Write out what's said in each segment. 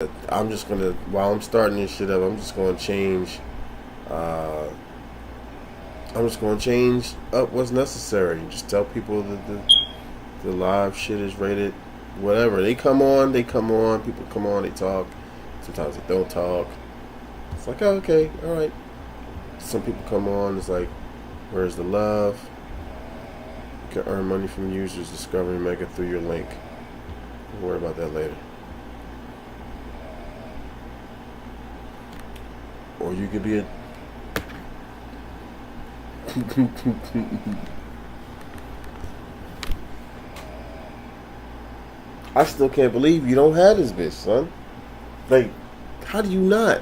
I'm just gonna, while I'm starting this shit up, I'm just gonna change. Uh, I'm just gonna change up what's necessary. Just tell people that the live shit is rated, whatever. They come on, they come on. People come on, they talk. Sometimes they don't talk. It's like, oh, okay, all right. Some people come on. It's like, where's the love? You can earn money from users discovering Mega through your link. We'll worry about that later. Or you could be a I still can't believe you don't have this bitch, son. Like, how do you not?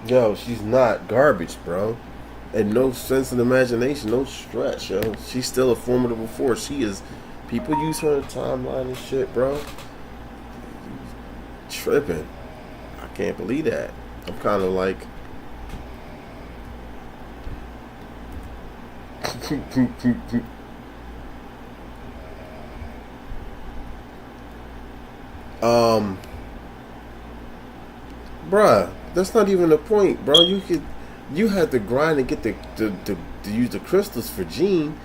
Yo, she's not garbage, bro. And no sense of imagination, no stretch, yo. She's still a formidable force. She is. People use her in timeline and shit, bro. Tripping. I can't believe that. I'm kind of like. um, bruh, that's not even the point, bro. You had to grind and get to use the crystals for Gene.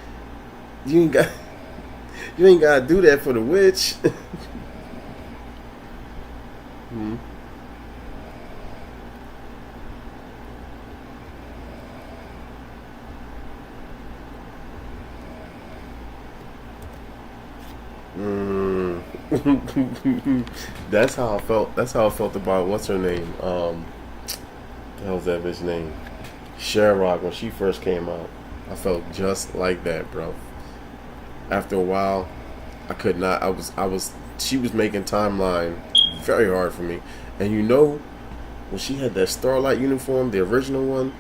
You ain't got, you ain't got to do that for the witch. Hmm. Mm. That's how I felt. That's how I felt about what's her name. The hell's that bitch name? Sherrock when she first came out. I felt just like that, bro. After a while, I could not. I was. She was making timeline very hard for me. And you know, when she had that Starlight uniform, the original one,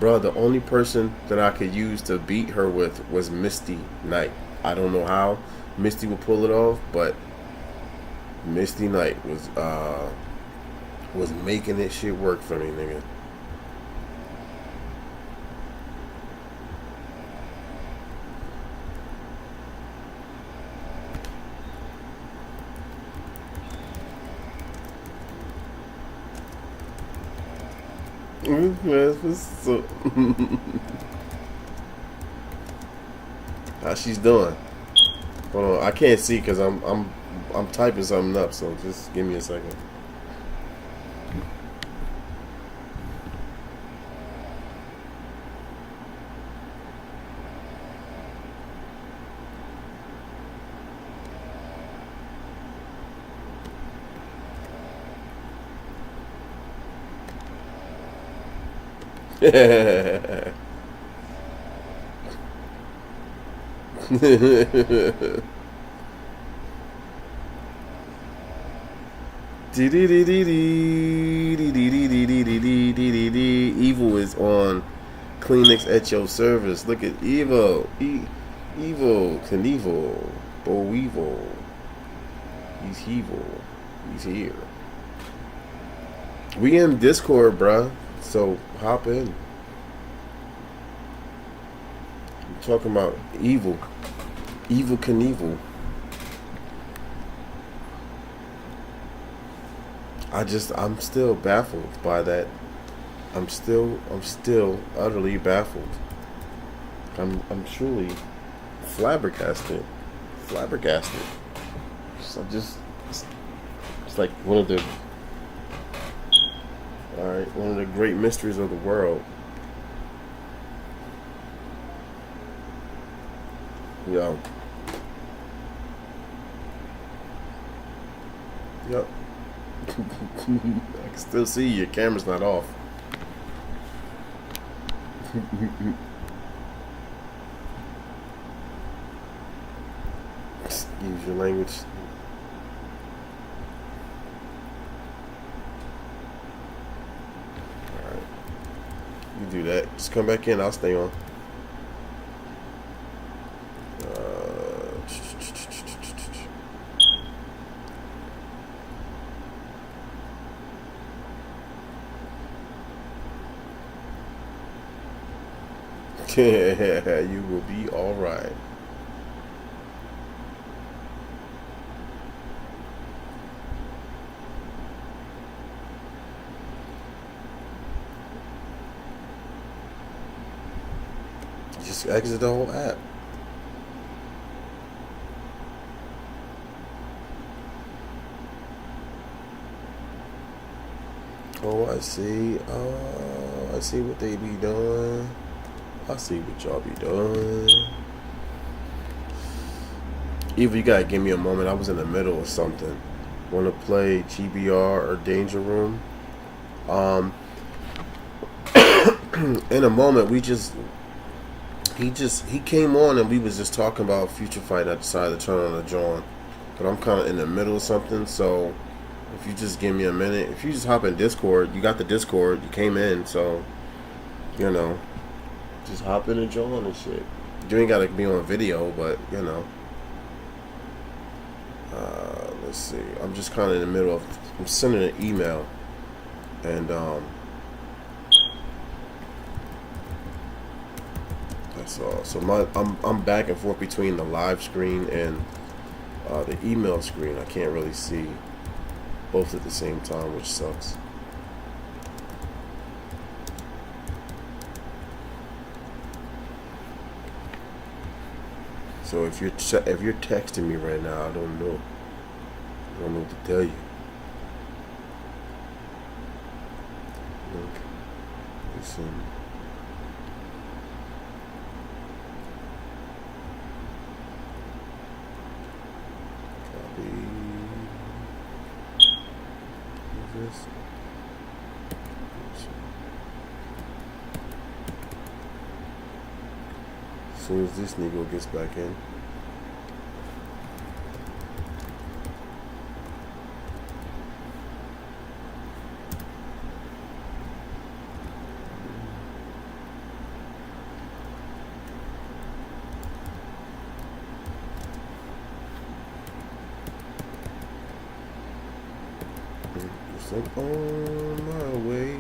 bro, the only person that I could use to beat her with was Misty Knight. I don't know how Misty would pull it off, but Misty Knight was making that shit work for me, nigga. So, how she's doing? Hold on, I can't see because I'm typing something up. So just give me a second. Evil is on Kleenex at your service. Look at Evil. Evil. Knievel. Bo Evil. He's evil. He's here. We in Discord, bruh. So hop in. I'm talking about evil. Evil Knievel. I'm still baffled by that. I'm still utterly baffled. I'm truly flabbergasted. Flabbergasted. So it's like one of the great mysteries of the world. Yo, yep. I can still see you. Your camera's not off. Use your language. Alright. You do that. Just come back in. I'll stay on. Uh, You will be all right. Just exit the whole app. Oh, I see. I see what they be doing. I see what y'all be doing. Either you gotta give me a moment. I was in the middle of something. Want to play GBR or Danger Room? Um, in a moment, he came on and we was just talking about Future Fight. I decided to turn on the John, but I'm kind of in the middle of something. So if you just give me a minute, if you just hop in Discord, you got the Discord. You came in, so you know, just hop in and join and shit. You ain't gotta be on video, but you know. Let's see. I'm just kind of in the middle of. I'm sending an email, and that's all. So I'm back and forth between the live screen and the email screen. I can't really see both at the same time, which sucks. So if you're texting me right now, I don't know. I don't know what to tell you. Look, listen. Copy. This. As soon as this Negro gets back in. I'm on my way.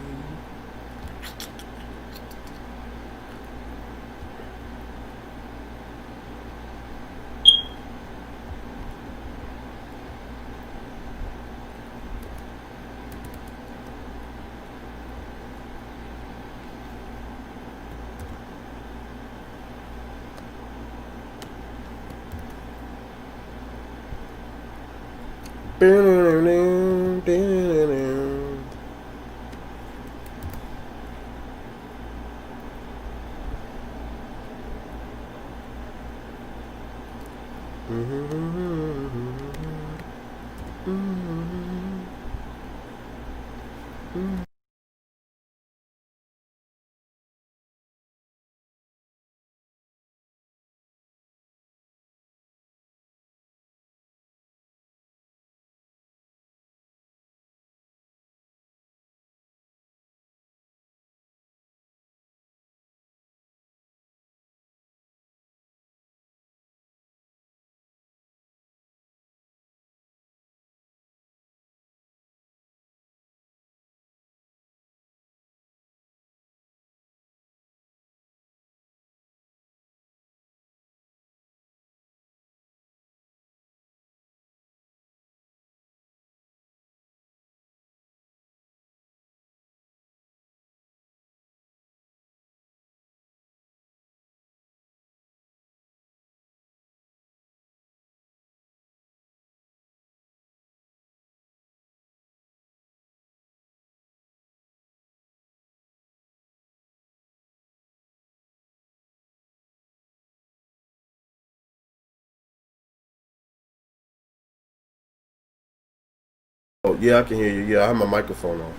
Oh yeah, I can hear you. Yeah, I have my microphone off.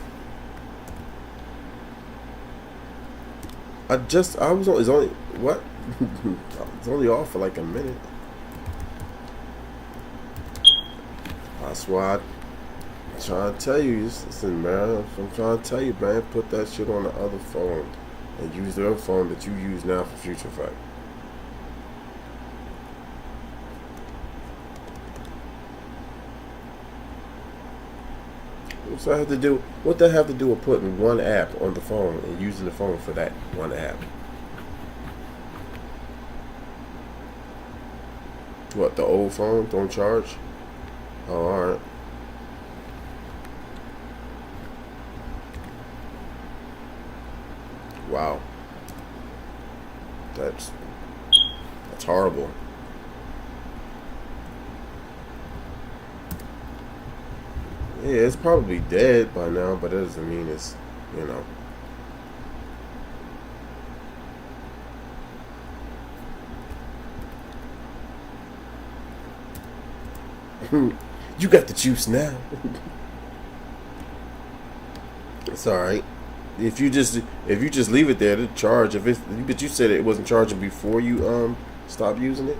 I was on. It's only what? It's only off for like a minute. That's why I'm trying to tell you. Listen, man. I'm trying to tell you, man. Put that shit on the other phone and use the other phone that you use now for Future Fight. What's that have to do? What that have to do with putting one app on the phone and using the phone for that one app? What, the old phone don't charge? Oh, alright. Wow. That's horrible. Yeah, it's probably dead by now, but that doesn't mean it's, you know. You got the juice now. It's all right. If you just leave it there to charge, if it's but you said it wasn't charging before you stopped using it.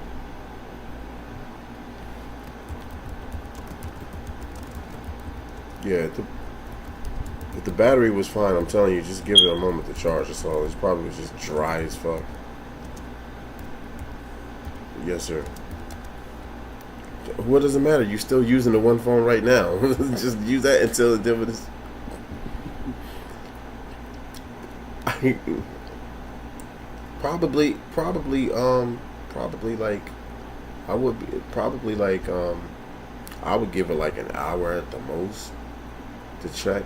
Yeah, if the battery was fine, I'm telling you, just give it a moment to charge. That's all. It's probably just dry as fuck. Yes, sir. What does it matter? You're still using the one phone right now. Just use that until the dividends. Probably like I would be, probably like I would give it like an hour at the most to check.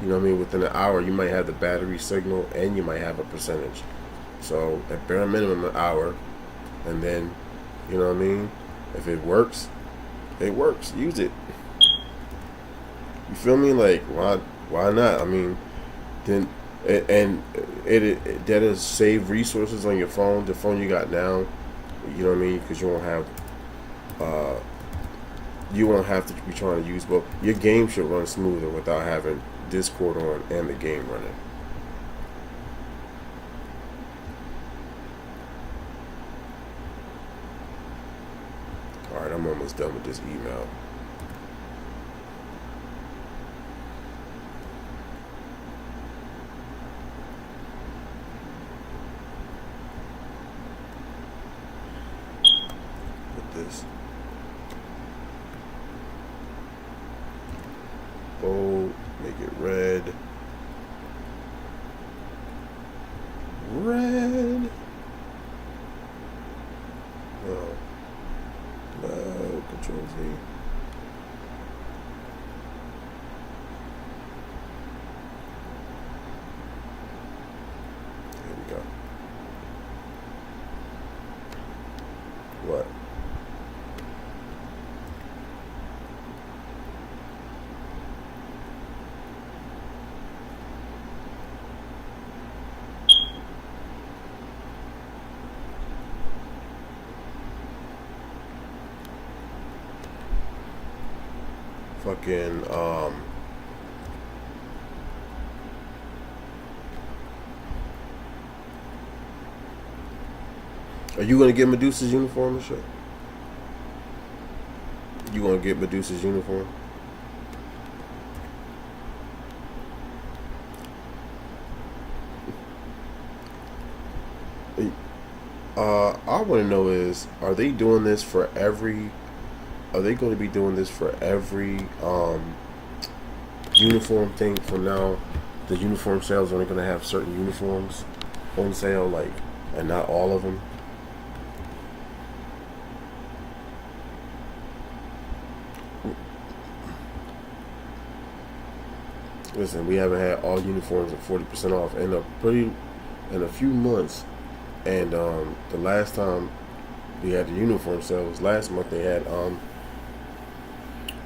You know what I mean? Within an hour, you might have the battery signal and you might have a percentage. So at bare minimum, an hour, and then you know what I mean. If it works, it works. Use it. You feel me? Like why not? I mean, then and that is save resources on your phone. The phone you got now, you know what I mean? Because uh you won't have to be trying to use both. Your game should run smoother without having Discord on and the game running. All right, I'm almost done with this email. Put this bold, make it red. Red. No. No. Control Z. Here we go. What? Fucking are you gonna get Medusa's uniform and shit? You gonna get Medusa's uniform? I want to know is, are they doing this for every? Are they going to be doing this for every uniform thing from now? The uniform sales are only going to have certain uniforms on sale, like, and not all of them. Listen, we haven't had all uniforms at 40% off in a few months, and the last time we had the uniform sale was last month. They had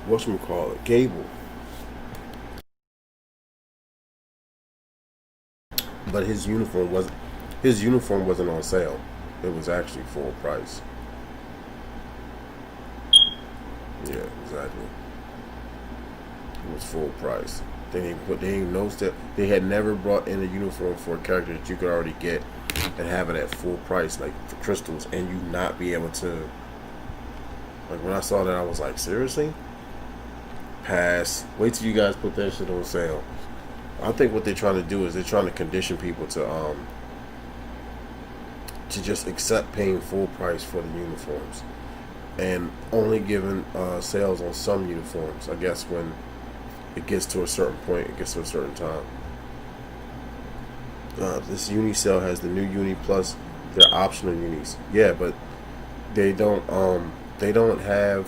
whatchamacallit, Gable, but his uniform wasn't on sale. It was actually full price. Yeah, exactly. It was full price. They didn't notice that they had never brought in a uniform for a character that you could already get and have it at full price, like for crystals, and you not be able to. Like when I saw that, I was like, seriously? Pass. Wait till you guys put that shit on sale. I think what they're trying to do is they're trying to condition people to just accept paying full price for the uniforms, and only giving sales on some uniforms. I guess when it gets to a certain point, it gets to a certain time. This uni sale has the new uni plus their optional unis. Yeah, but they don't have.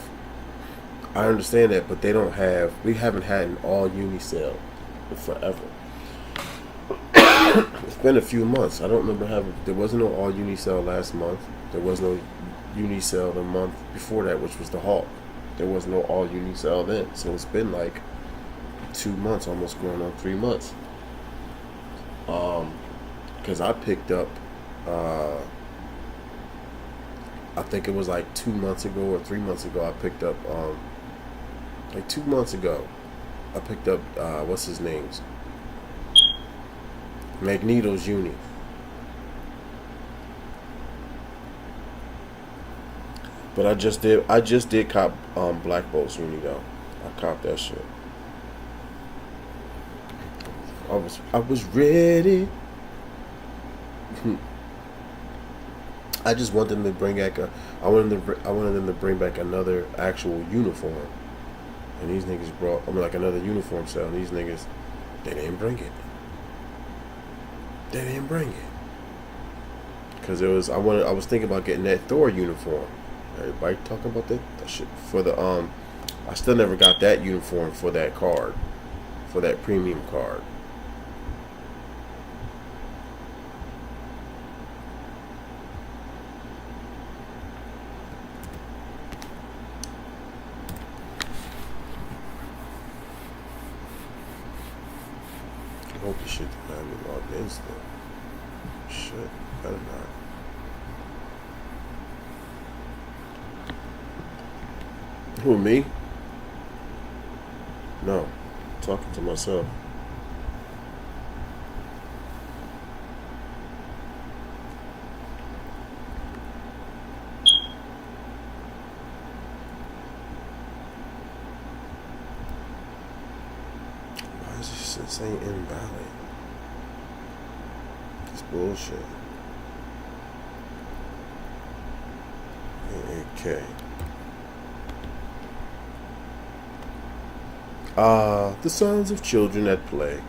I understand that, but they don't have. We haven't had an all uni sale in forever. It's been a few months. I don't remember having. There wasn't no all uni sale last month. There was no uni sale the month before that, which was the Hawk. There was no all uni sale then. So it's been like 2 months, almost going on 3 months. Because I picked up. I think it was like 2 months ago or 3 months ago. I picked up. Like 2 months ago, I picked up. What's his name's? Magneto's uni. But I just did cop Black Bolt's uni though. I copped that shit. I was ready. I just want them to bring back I wanted them to bring back another actual uniform. And these niggas like another uniform sale. And these niggas, they didn't bring it. They didn't bring it. Cause I was thinking about getting that Thor uniform. Everybody talking about that shit for the I still never got that uniform for that card, for that premium card. I hope this shit did not be logged in still. Shit, better not. Who, me? No, I'm talking to myself. Why is this shit saying invalid? It's bullshit. Okay. The sounds of children at play.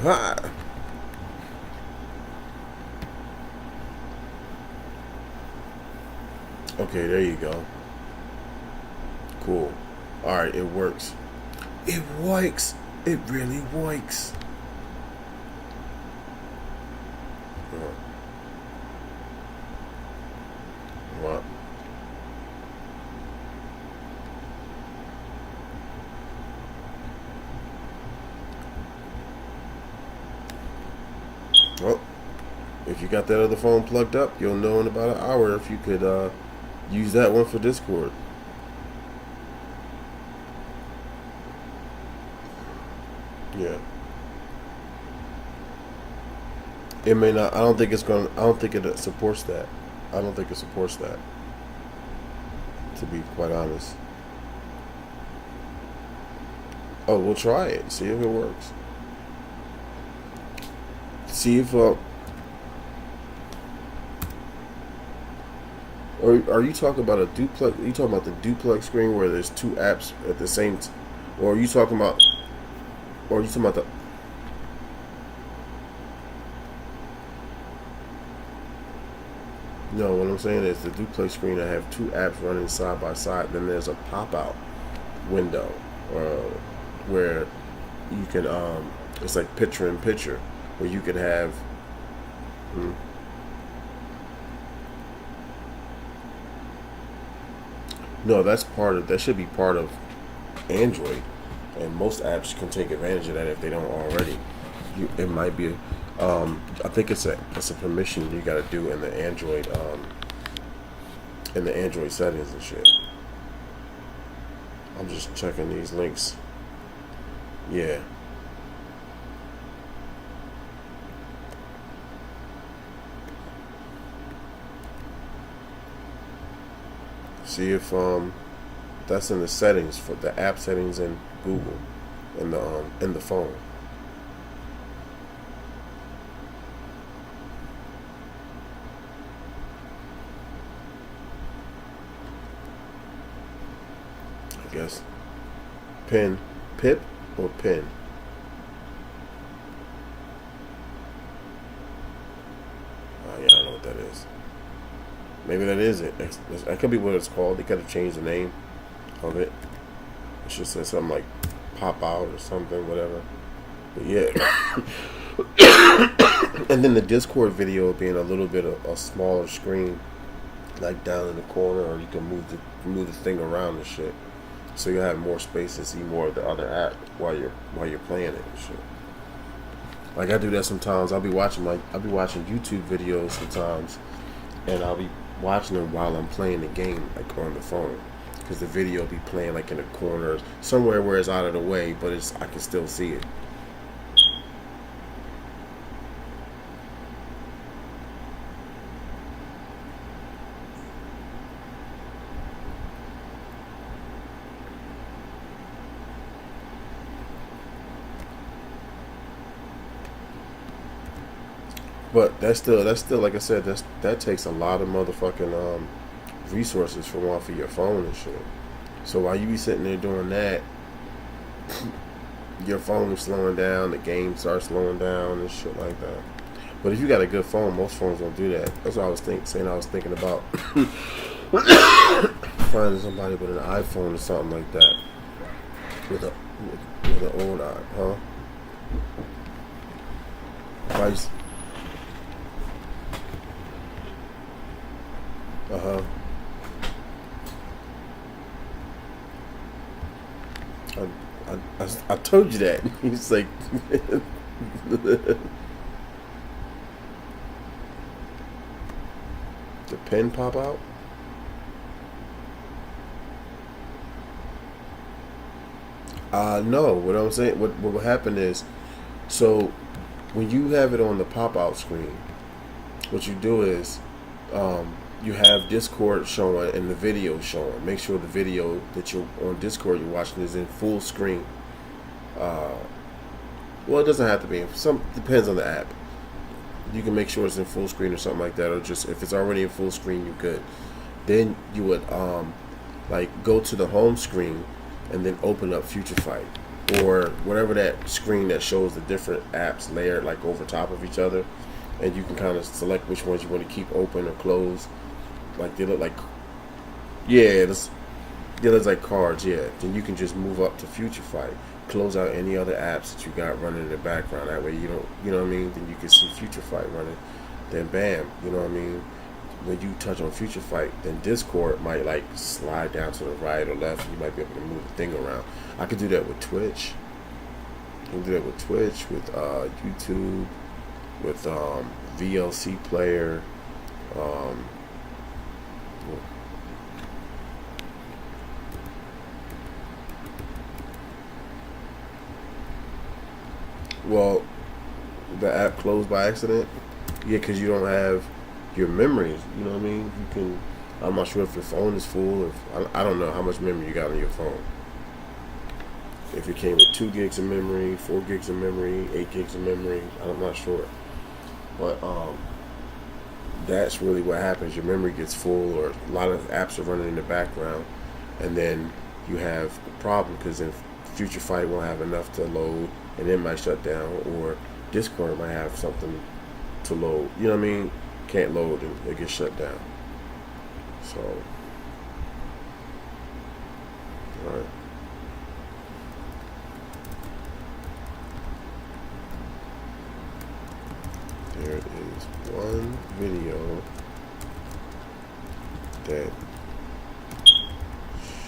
Ha! Okay, there you go. Cool. Alright, it works. It works. It really works. What? Well, if you got that other phone plugged up, you'll know in about an hour if you could use that one for Discord. Yeah. It may not. I don't think it's going. I don't think it supports that. I don't think it supports that. To be quite honest. Oh, we'll try it. See if it works. See if. Or are you talking about a duplex? Are you talking about the duplex screen where there's two apps at the same time? Or are you talking about? Or are you talking about the? No, what I'm saying is the duplex screen. I have two apps running side by side. Then there's a pop-out window, where you can it's like picture in picture, where you can have. No, that should be part of Android, and most apps can take advantage of that if they don't already. It might be, I think it's a permission you got to do in the Android settings and shit. I'm just checking these links. Yeah. See if That's in the settings for the app settings in Google, in the phone. I guess pin, pip or pin. Oh yeah, I don't know what that is. Maybe that is it. That could be what it's called. They could have changed the name of it. It should say something like pop out or something, whatever. But yeah. And then the Discord video being a little bit of a smaller screen, like down in the corner, or you can move the thing around and shit. So you have more space to see more of the other app while you're playing it and shit. Like I do that sometimes. I'll be watching YouTube videos sometimes, and I'll be watching them while I'm playing the game, like on the phone, because the video will be playing like in the corner somewhere where it's out of the way, but I can still see it. But that's still like I said, that takes a lot of motherfucking resources for one for your phone and shit. So while you be sitting there doing that, your phone is slowing down, the game starts slowing down and shit like that. But if you got a good phone, most phones don't do that. That's what I was saying. I was thinking about finding somebody with an iPhone or something like that, with an old huh? Price. Uh-huh. I told you that. He's like, the pen pop out. No. What I'm saying, what will happen is, so when you have it on the pop out screen, what you do is, you have Discord showing and the video showing. Make sure the video that you're on Discord you're watching is in full screen. Well, it doesn't have to be. Some depends on the app. You can make sure it's in full screen or something like that, or just if it's already in full screen, you're good. Then you would like go to the home screen and then open up Future Fight or whatever that screen that shows the different apps layered like over top of each other, and you can kind of select which ones you want to keep open or close. Like they look like, yeah, they look like cards. Yeah, then you can just move up to Future Fight, close out any other apps that you got running in the background. That way you don't, you know what I mean. Then you can see Future Fight running. Then bam, you know what I mean. When you touch on Future Fight, then Discord might like slide down to the right or left. You might be able to move the thing around. I could do that with Twitch. I can do that with Twitch, with YouTube, with VLC Player. Well, the app closed by accident. Yeah, because you don't have your memories. You know what I mean? You can. I'm not sure if your phone is full. If I don't know how much memory you got on your phone. If it came with 2 gigs of memory, 4 gigs of memory, 8 gigs of memory, I'm not sure. But that's really what happens. Your memory gets full, or a lot of apps are running in the background, and then you have a problem because then Future Fight won't have enough to load, and it might shut down, or Discord might have something to load. You know what I mean? Can't load and it gets shut down. So, all right. There is one video that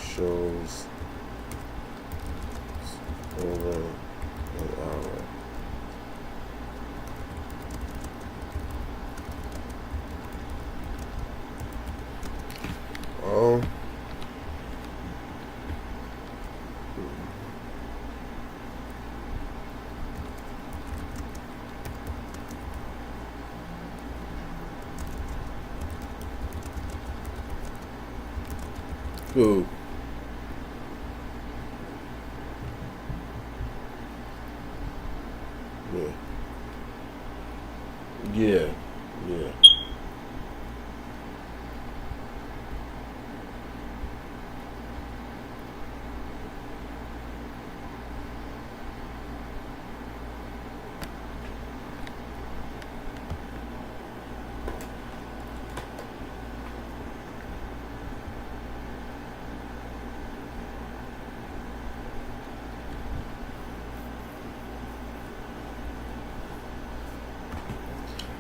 shows over an hour. Oh. Who?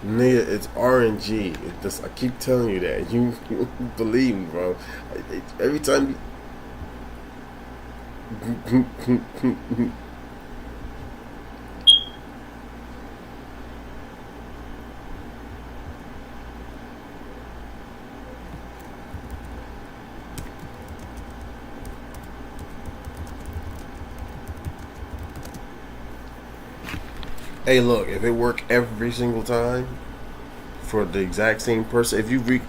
Nigga, it's RNG. I keep telling you that. You believe me, bro. Every time you. Hey, look, if it work every single time for the exact same person, if you re,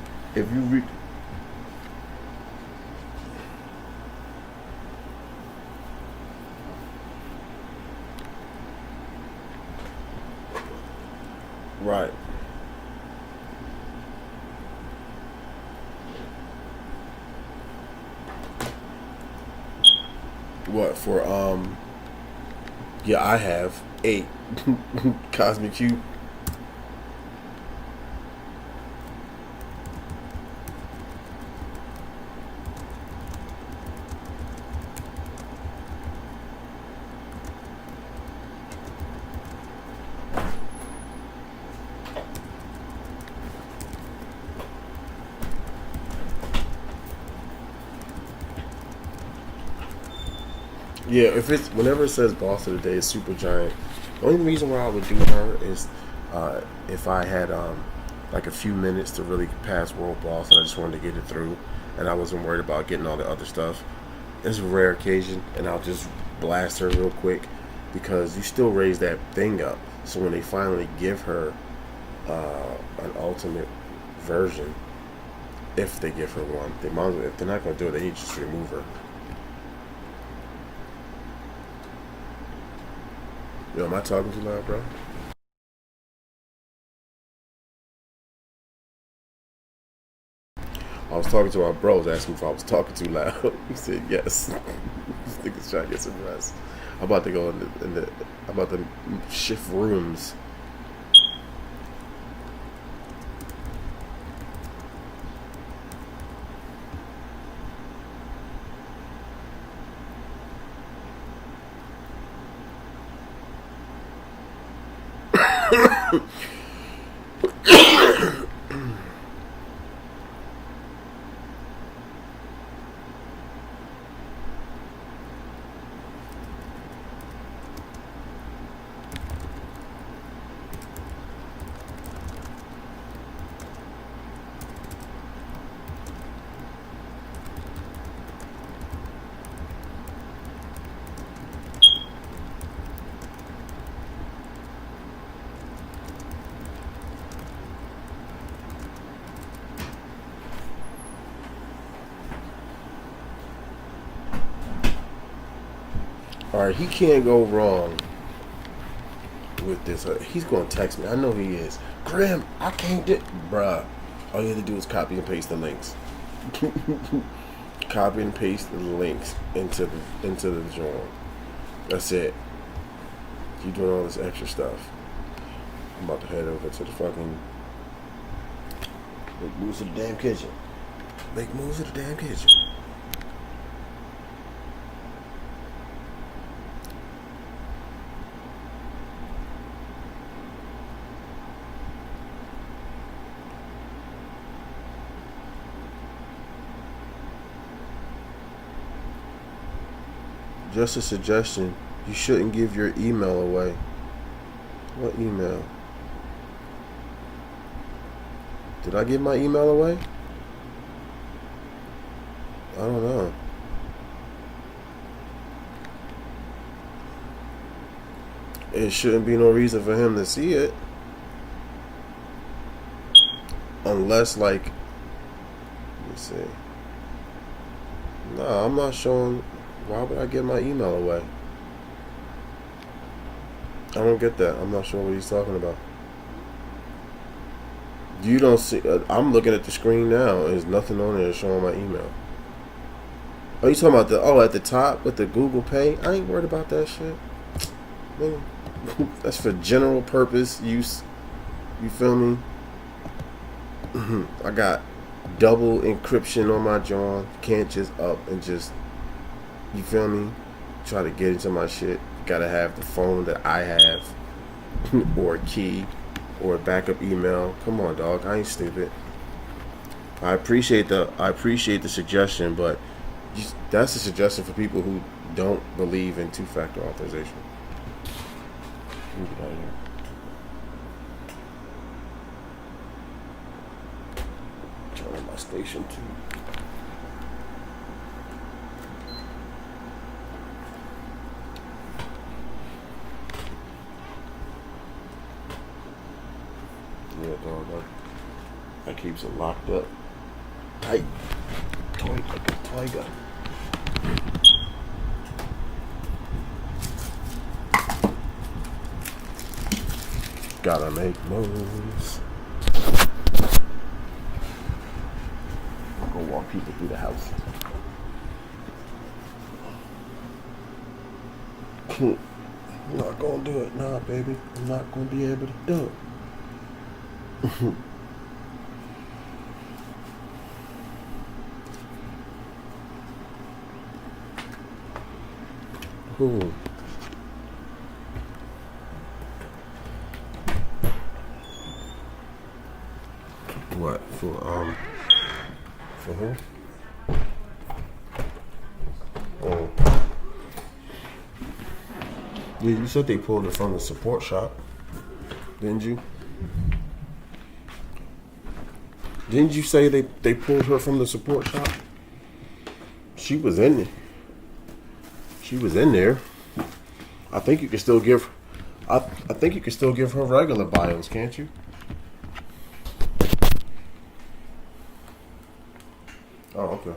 right, what for? Yeah, I have 8 Cosmic Q. Yeah, if it's whenever it says boss of the day, it's super giant. The only reason why I would do her is if I had like a few minutes to really pass world boss and I just wanted to get it through, and I wasn't worried about getting all the other stuff. It's a rare occasion, and I'll just blast her real quick because you still raise that thing up. So when they finally give her an ultimate version, if they give her one, they might as well, if they're not gonna do it, they need to just remove her. Yo, am I talking too loud, bro? I was talking to my bros, asking if I was talking too loud. He said yes. This nigga's trying to get some rest. I'm about to go I'm about to shift rooms. Alright, he can't go wrong with this. He's going to text me. I know he is. Grim, I can't do. Bruh. All you have to do is copy and paste the links. Copy and paste the links into the joint. That's it. You doing all this extra stuff. I'm about to head over to the fucking make moves to the damn kitchen. Make moves to the damn kitchen. Just a suggestion. You shouldn't give your email away. What email? Did I give my email away? I don't know. It shouldn't be no reason for him to see it. Unless, like, let me see. No, I'm not showing. Why would I give my email away? I don't get that. I'm not sure what he's talking about. You don't see. I'm looking at the screen now. There's nothing on there showing my email. Are you talking about at the top with the Google Pay? I ain't worried about that shit. Man, that's for general purpose use. You feel me? I got double encryption on my John. Can't just up and just. You feel me? Try to get into my shit. Gotta have the phone that I have or a key. or a backup email. Come on, dog. I ain't stupid. I appreciate the suggestion, but that's a suggestion for people who don't believe in two-factor authorization. Let me get out of here. Turn on my station too. Yeah, dog. That keeps it locked up tight. Toy like a tiger. Gotta make moves. I'm gonna walk people through the house. I'm not gonna do it, nah, baby. I'm not gonna be able to do it. Ooh. What for who? Oh. Yeah, you said they pulled it from the support shop, didn't you? Didn't you say they pulled her from the support shop? She was in it. She was in there. I think you can still give. I think you can still give her regular bios, can't you? Oh, okay.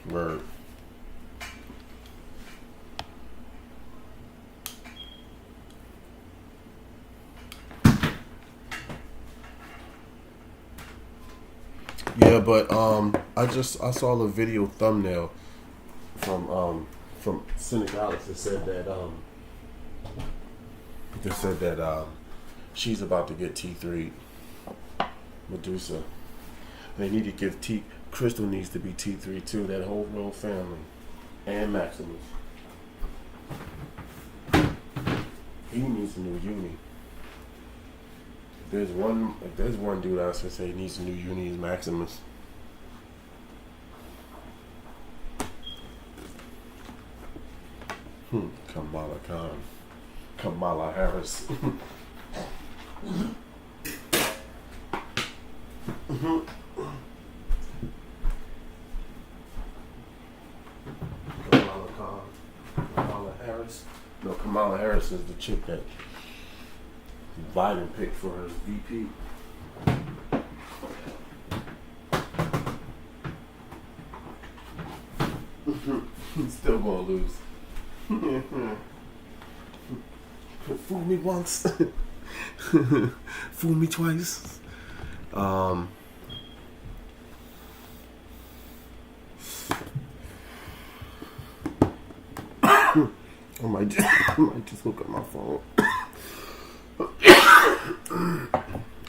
Word. Yeah, but I saw the video thumbnail from Senegalese that said that she's about to get T3 Medusa. They need to give Crystal needs to be T3 too. That whole royal family and Maximus. He needs a new uni. If there's one dude I should say needs a new uni is Maximus. Kamala Khan. Kamala Harris. Kamala Khan. Kamala Harris. No, Kamala Harris is the chick that Biden picked for his VP. He's still gonna lose. Fool me once. Fool me twice. I might just hook up my phone.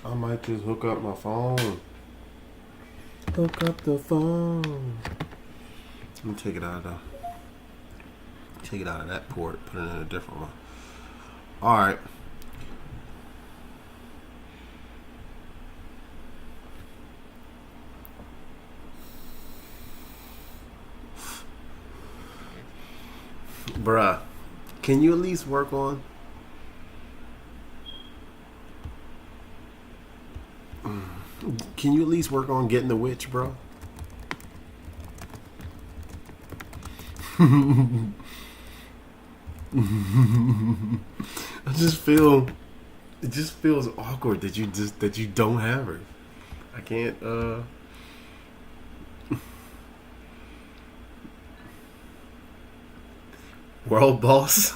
I might just hook up my phone. Hook up the phone. Let me take it out of that port, put it in a different one. Alright. Bruh, can you at least work on getting the witch, bro? It just feels awkward that you don't have her. I can't world boss.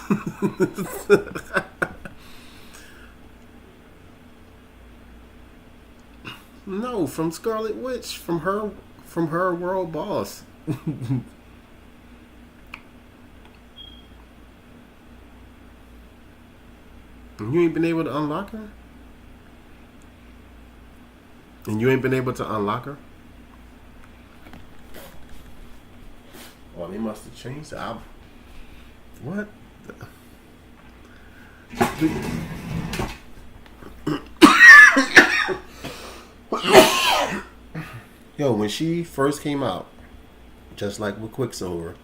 No, from Scarlet Witch, from her world boss. You ain't been able to unlock her? And you ain't been able to unlock her? Oh, they must have changed the album. What? Yo, when she first came out, just like with Quicksilver.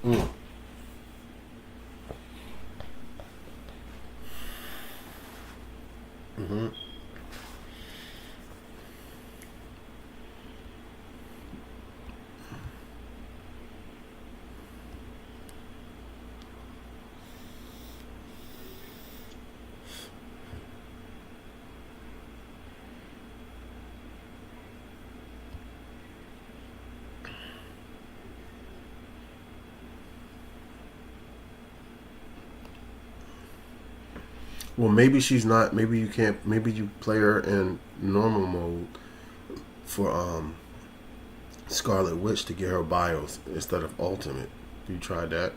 Mm. Mm-hmm. Well, maybe she's not. Maybe you can't. Maybe you play her in normal mode for Scarlet Witch to get her bios instead of Ultimate. You tried that?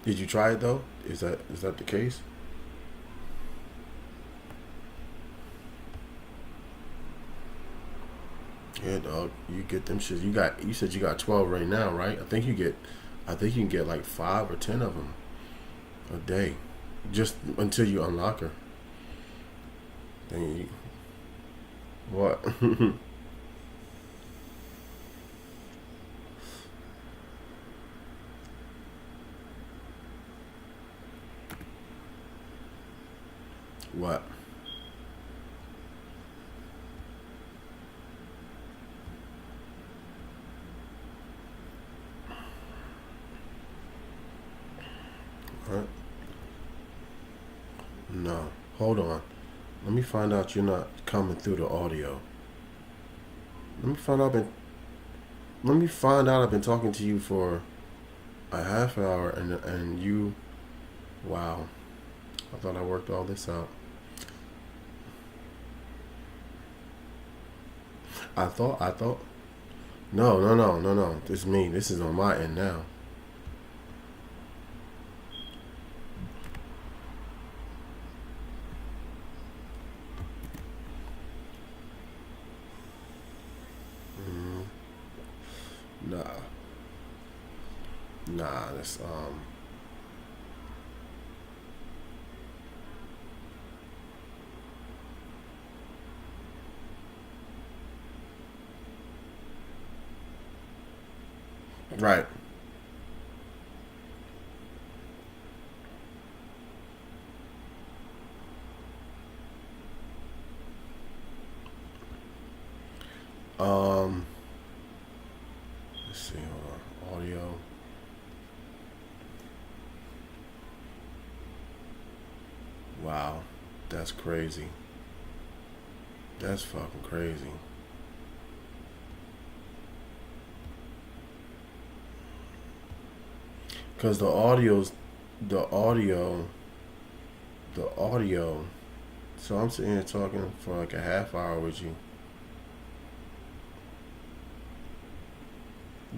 Did you try it though? Is that the case? Yeah, dog. You get them shits. You got. You said you got 12 right now, right? I think you get. I think you can get like 5 or 10 of them a day, just until you unlock her. Then you, what? What? What? No. Hold on. Let me find out you're not coming through the audio. Let me find out. Let me find out I've been talking to you for a half hour and you. Wow. I thought I worked all this out. I thought. No, no, no, no, no. This is me. This is on my end now. Mm, nah, nah. That's right. Um, let's see. Hold on. Audio. Wow, that's crazy. That's fucking crazy. Cause the audio, the audio. So I'm sitting here talking for like a half hour with you.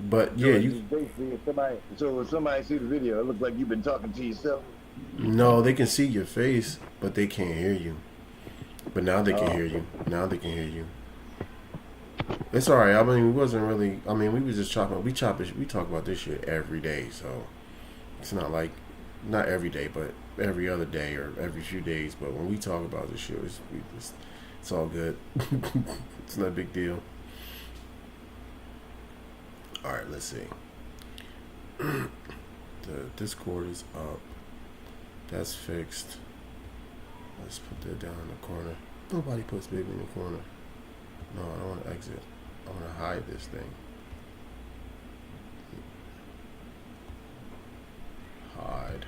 But So yeah, it's you just basically if somebody so if somebody see the video, it looks like you've been talking to yourself. no, they can see your face, but they can't hear you. But now they can Oh, hear you. Now they can hear you. It's all right. I mean, we wasn't really. I mean, we was just chopping. We chop. We talk about this shit every day, so it's not like not every day, but every other day or every few days. But when we talk about this shit, it's all good. It's not a big deal. All right, let's see. The Discord is up. That's fixed. Let's put that down in the corner. Nobody puts baby in the corner. No, I don't want to exit. I want to hide this thing. Hide.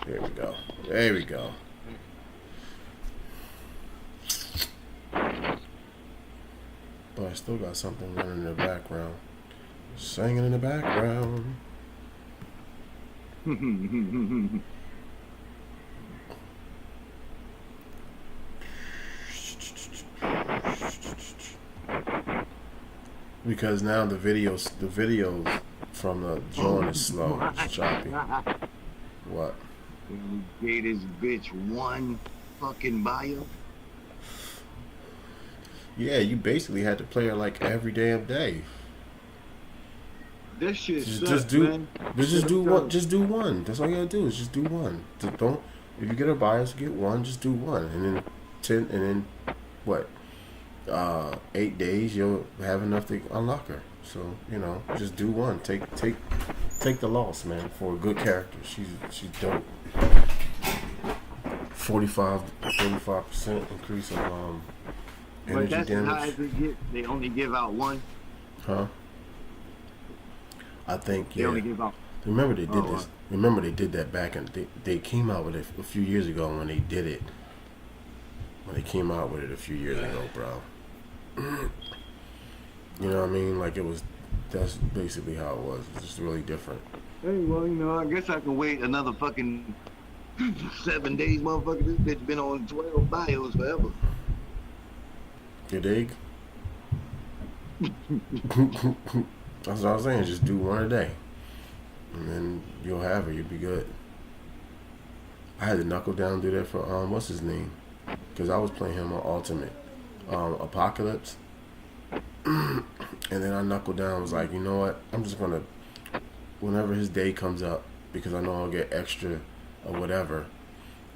There we go. There we go. But I still got something running in the background. Singing in the background. Because now the videos from the joint is slow. It's choppy. What? you gave this bitch one fucking bio. Yeah, you basically had to play her like every damn day. That shit Just sucks, do, man. but Cause just I'm do one. trying. Just do one. That's all you gotta do is just do one. Just don't. If you get a bias, get one. Just do one, and then 10, and then what? 8 days, you'll have enough to unlock her. So just do one. Take the loss, man, for a good character. She's dope. 45% increase of But energy that's as damage. high as it gets. They only give out one. Huh? I think, They yeah. only give out. Remember they did Oh, this. Remember they did that back in. They came out with it a few years ago when they did it. When they came out with it a few years ago, bro. You know what I mean? Like it was. That's basically how it was. It's just really different. hey, well, I guess I can wait another fucking 7 days, motherfucker. This bitch been on 12 bios forever. You dig? That's what I was saying. Just do one a day, and then you'll have her. You'll be good. I had to knuckle down and do that for what's his name? Because I was playing him on Ultimate Apocalypse, and then I knuckled down. And was like, you know what? I'm just gonna whenever his day comes up, because I know I'll get extra or whatever.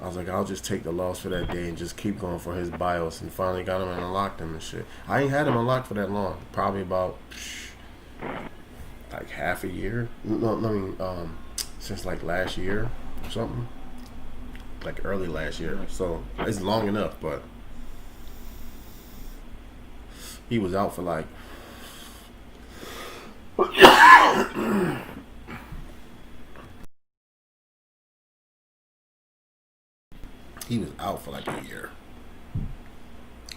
I was like, I'll just take the loss for that day and just keep going for his BIOS, and finally got him and unlocked him and shit. I ain't had him unlocked for that long. Probably about like half a year. No, I mean, since like last year or something. Like early last year. So it's long enough, but he was out for like he was out for like a year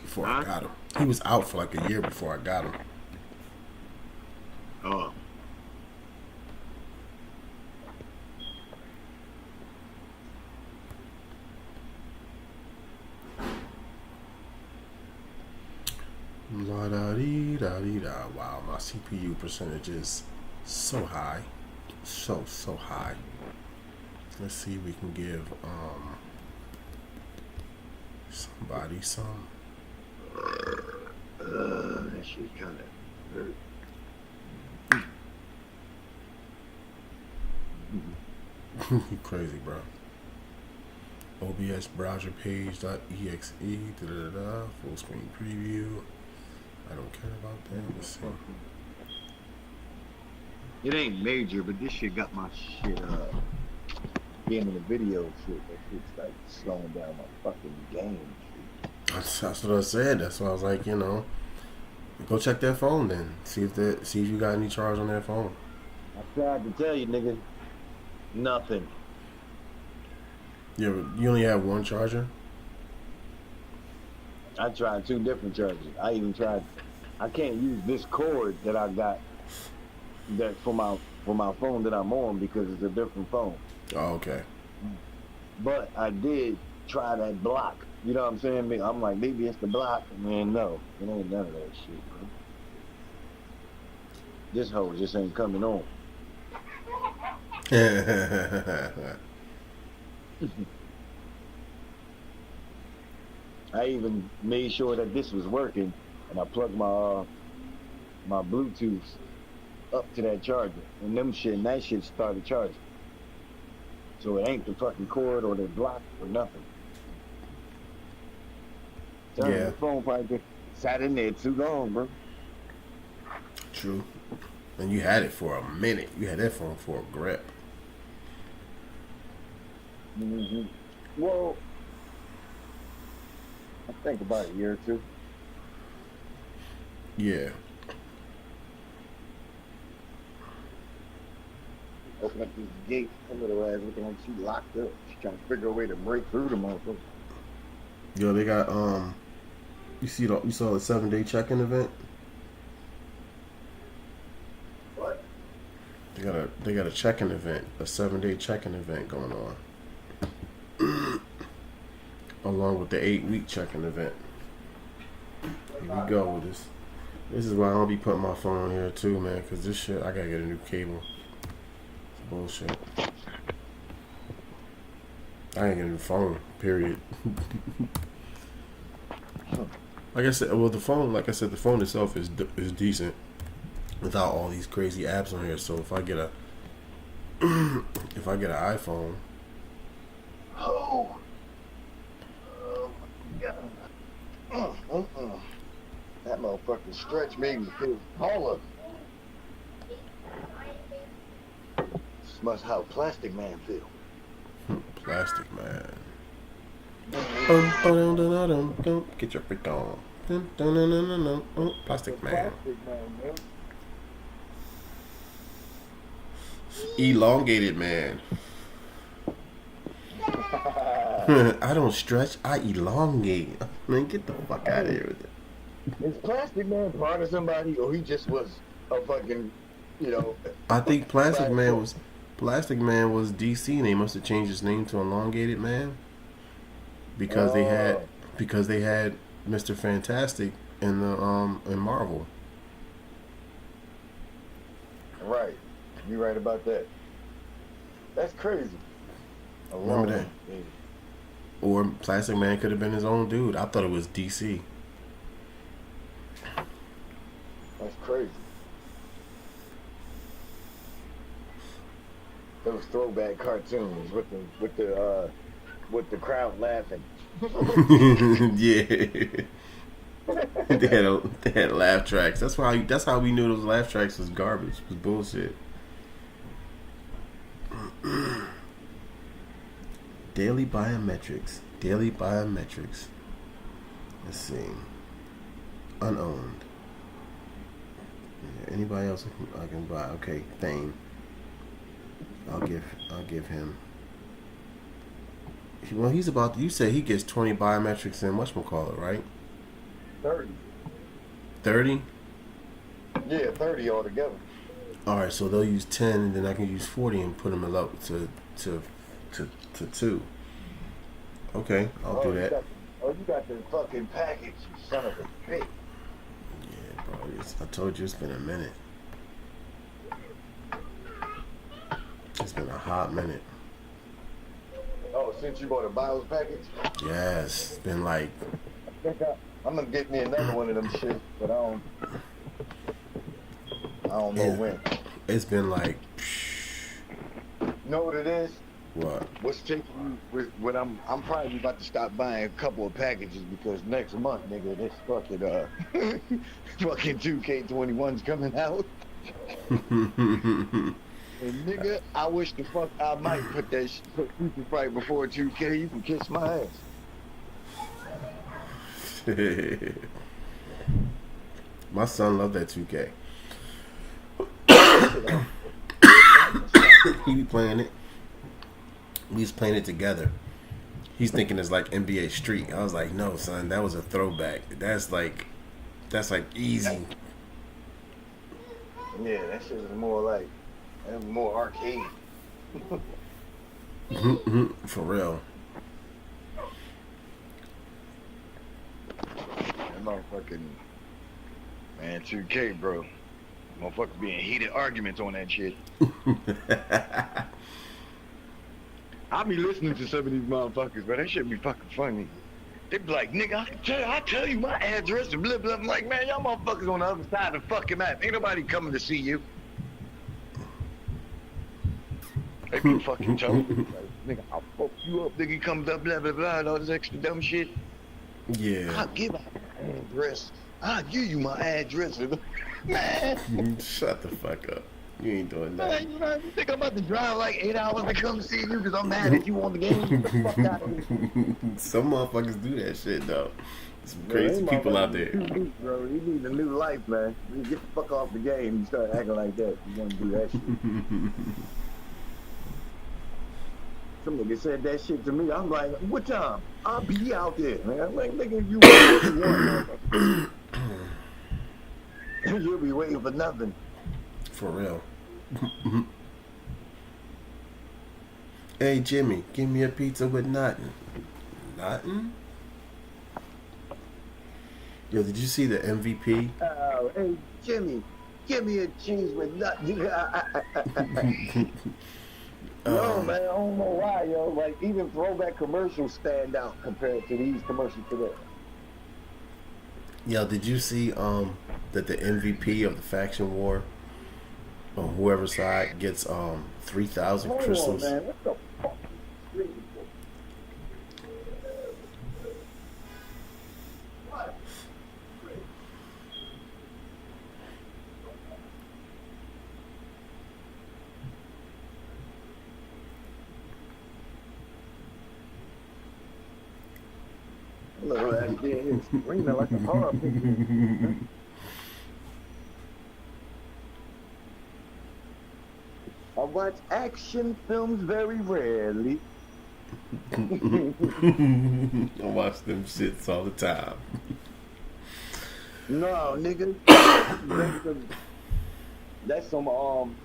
before I Huh? got him. He was out for like a year before I got him. Oh. La da dee da dee da. Wow, my CPU percentage is so high, so high. Let's see if we can give somebody some. That shit kind of hurt. You crazy, bro. OBS browser page.exe, full screen preview. I don't care about that. Let's see. It ain't major, but this shit got my shit being in the video shit. That shit's like slowing down my fucking game. That's what I said. That's why I was like, go check that phone then. See if you got any charge on that phone. I tried to tell you, nigga, nothing. Yeah, you only have one charger. I tried 2 different chargers. I even tried. I can't use this cord that I got that for my phone that I'm on because it's a different phone. Oh, okay. But I did try that block. You know what I'm saying? I'm like, maybe it's the block. Man, no, it ain't none of that shit, bro. This hoe just ain't coming on. I even made sure that this was working, and I plugged my Bluetooth up to that charger, and that shit started charging. So it ain't the fucking cord or the block or nothing. Yeah. The phone probably just sat in there too long, bro. True. And you had it for a minute. You had that phone for a grip. Mm-hmm. Well, I think about a year or 2. Yeah. Open up this gate, her little ass looking like she locked up. She trying to figure a way to break through the motherfucker. Yo, they got you saw the 7-day check-in event? What? They got a check-in event, a 7-day check-in event going on. Along with the 8-week check-in event. Here we go with this. This is why I don't be putting my phone on here too, man, because this shit, I gotta get a new cable. It's bullshit. I ain't getting a new phone, period. Like I said, well, the phone, like I said, the phone itself is decent without all these crazy apps on here. So if I get a if I get an iPhone, Oh, oh my God. That motherfucking stretch made me feel taller. This must how Plastic Man feel. Plastic Man. Get your freak on. Plastic Man. Plastic Man, man. Elongated Man. I don't stretch, I elongate. Man, get the fuck out of here with it. Is Plastic Man part of somebody, or he just was a fucking, you know? I think Plastic Man was DC, and they must have changed his name to Elongated Man because they had Mr. Fantastic in the in Marvel. Right, you right about that. That's crazy. Remember that? Or Plastic Man could have been his own dude. I thought it was DC. That's crazy. Those throwback cartoons with the crowd laughing. Yeah. they had laugh tracks. That's how we knew those laugh tracks was garbage. Was bullshit. Daily biometrics. Let's see. Unowned. Yeah, anybody else I can buy? Okay, Thane. I'll give him. Well, he's about. You say he gets 20 biometrics in whatchamacallit, right? 30. 30? Yeah, 30 altogether. All right, so they'll use 10, and then I can use 40 and put them up to 2. Okay, I'll do that. You got the fucking package, you son of a bitch. Yeah, bro. I told you it's been a minute. It's been a hot minute. Oh, since you bought a BIOS package? Yes, it's been like. I'm gonna get me another one of them shit, but I don't know when. It's been like. You know what it is? What? What's taking you? What I'm probably about to stop buying a couple of packages because next month, nigga, this fucking fucking 2K21's coming out. And nigga, I wish the fuck I might put FIFA Fight before 2K. You can kiss my ass. My son loved that 2K. He be playing it. We was playing it together. He's thinking it's like NBA Street. I was like, no, son, that was a throwback. That's like easy. Yeah, that shit was more arcade. For real. That motherfucking man, 2K, bro. Motherfuckers being heated arguments on that shit. I be listening to some of these motherfuckers, but that shit be fucking funny. They be like, nigga, I tell you my address and blah blah. I'm like, man, y'all motherfuckers on the other side of the fucking map. Ain't nobody coming to see you. They be fucking telling me, like, nigga, I'll fuck you up, nigga, comes up, blah blah blah, and all this extra dumb shit. Yeah. I'll give out my address. I'll give you my address. Man. Shut the fuck up. You ain't doing that. You think I'm about to drive like 8 hours to come see you because I'm mad at you on the game? Get the fuck out of here. Some motherfuckers do that shit, though. Some crazy people out there. Bro, you need a new life, man. You get the fuck off the game and start acting like that. You want to do that shit. Some nigga said that shit to me. I'm like, what time? I'll be out there, man. I'm like, nigga, you want what you want, you'll be waiting for nothing. For real. Hey, Jimmy, give me a pizza with nothing. Nothing? Yo, did you see the MVP? Oh, hey, Jimmy, give me a cheese with nothing. Yo, man, I don't know why, yo. Like, even throwback commercials stand out compared to these commercials today. Yo, did you see that the MVP of the faction war on whoever's side gets 3,000 Hold on, crystals? man. What the fuck? Look, that kid is screaming like a horror picture. I watch action films very rarely. I watch them shits all the time. No, nigga. That's some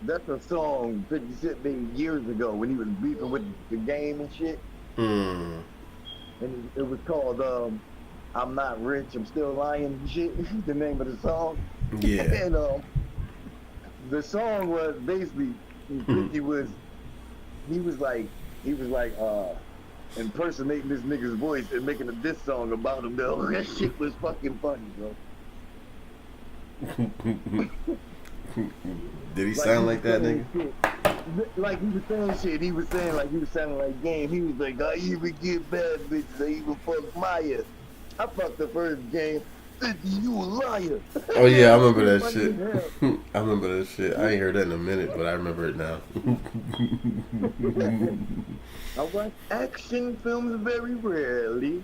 that's a song 50 Cent made years ago when he was beefing with the game and shit. Mm. And it was called I'm Not Rich, I'm Still Lying and shit. The name of the song. Yeah. And the song was basically 50 was he was like impersonating this nigga's voice and making a diss song about him though. That shit was fucking funny, bro. Did he sound like that nigga? Shit. Like he was saying shit, he was saying like he was sounding like game. He was like, I even get bad bitches, I even fuck Maya. I fucked the first game. 50, you a liar. Oh yeah, I remember that shit. I remember that shit. I ain't heard that in a minute, but I remember it now. I watch action films very rarely.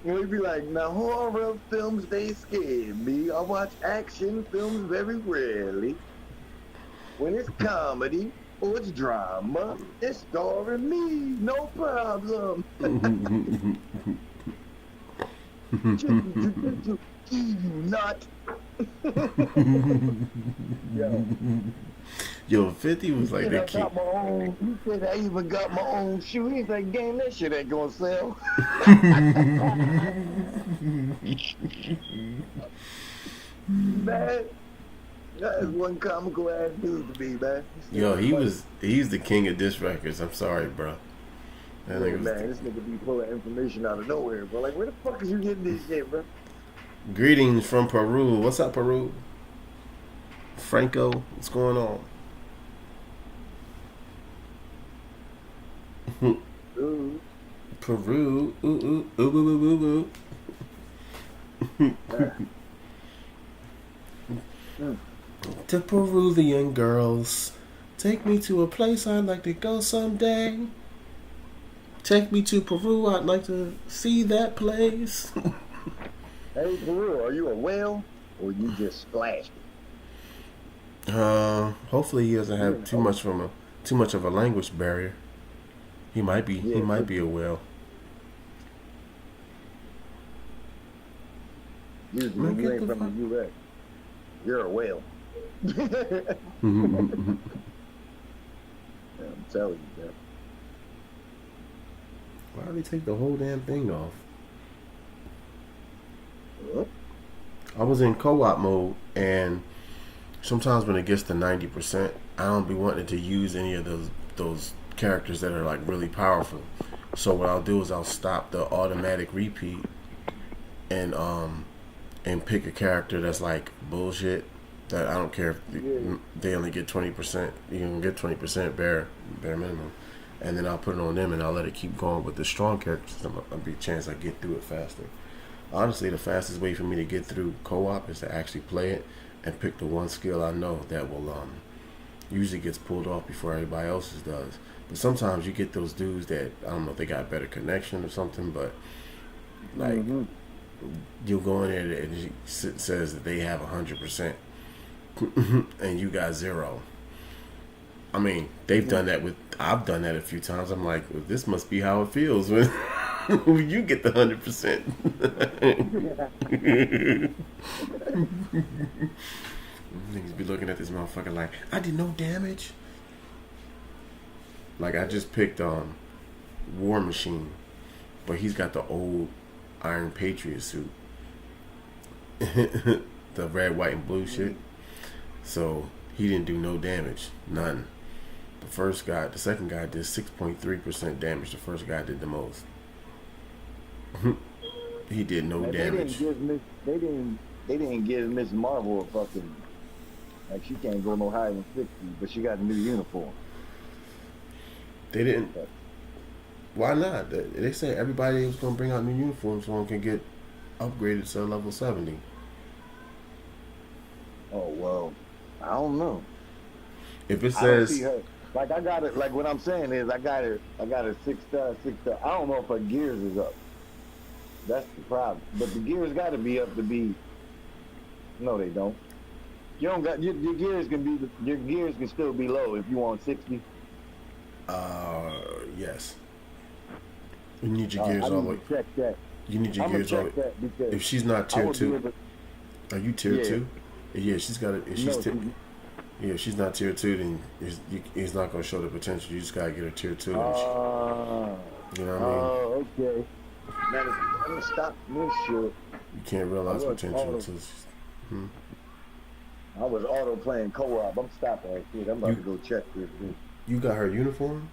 We'd be like, now horror films, they scare me. I watch action films very rarely. When it's comedy or it's drama, it's starring me, no problem. Not. Yo. Yo, 50 was like that kid. He said I even got my own shoe. He's like, damn, that shit ain't gonna sell. Man, that is one comical ass dude to be, man. Yo, he's the king of diss records. I'm sorry, bro. That nigga man, this nigga be pulling information out of nowhere, bro. Like, where the fuck is you getting this shit, bro? Greetings from Peru. What's up, Peru? Franco, what's going on? Ooh. Peru. Ooh, ooh, ooh, ooh, ooh, ooh. To Peruvian girls, take me to a place I'd like to go someday. Take me to Peru, I'd like to see that place. Hey, Peru, are you a whale or you just splashed it? Hopefully he doesn't have too much of a language barrier. He might be a whale. Usually when you ain't from the U.S., you're a whale. I'm telling you, man. Why did they take the whole damn thing off? Huh? I was in co-op mode, and sometimes when it gets to 90%, I don't be wanting to use any of those characters that are like really powerful. So what I'll do is I'll stop the automatic repeat and pick a character that's like bullshit. That I don't care if they only get 20%. You can get 20% bare minimum, and then I'll put it on them and I'll let it keep going with the strong characters. There'll be a chance I get through it faster. Honestly, the fastest way for me to get through co-op is to actually play it and pick the one skill I know that will usually gets pulled off before everybody else's does. But sometimes you get those dudes that I don't know if they got better connection or something, but like you'll go in there and it says that they have 100%. And you got 0. I mean, I've done that a few times. I'm like, well, this must be how it feels when you get the 100%. Niggas be looking at this motherfucker like, I did no damage. Like I just picked War Machine, but he's got the old Iron Patriot suit. The red, white, and blue shit. So he didn't do no damage, none. The second guy did 6.3% damage. The first guy did the most. He did no Man, damage. they didn't give Miss Marvel a fucking like she can't go no higher than 60, but she got a new uniform. They didn't. But, Why not? They say everybody was gonna bring out new uniforms so one can get upgraded to level 70. oh well, I don't know. If it I don't see says her. Like I got it. Like what I'm saying is I got her 6 star, 6 star. I don't know if her gears is up. That's the problem. But the gears got to be up to be. No, they don't. You don't got your gears can be your gears can still be low if you want 60. yes, you need your I gears all need the way. to check that. You need your I'm gonna gears all the check way. that because If she's not I tier would be two, able. are you tier Yeah. two? Yeah, she's got it. If she's No. yeah, if she's not tier two, then he's not gonna show the potential. You just gotta get her tier two. Uh, You know what I mean? oh, okay. Man, I'm gonna stop this shit. You can't I realize was potential auto, until I was auto playing co-op. I'm stopping that shit. I'm about you to go check this. Dude. you got her uniform.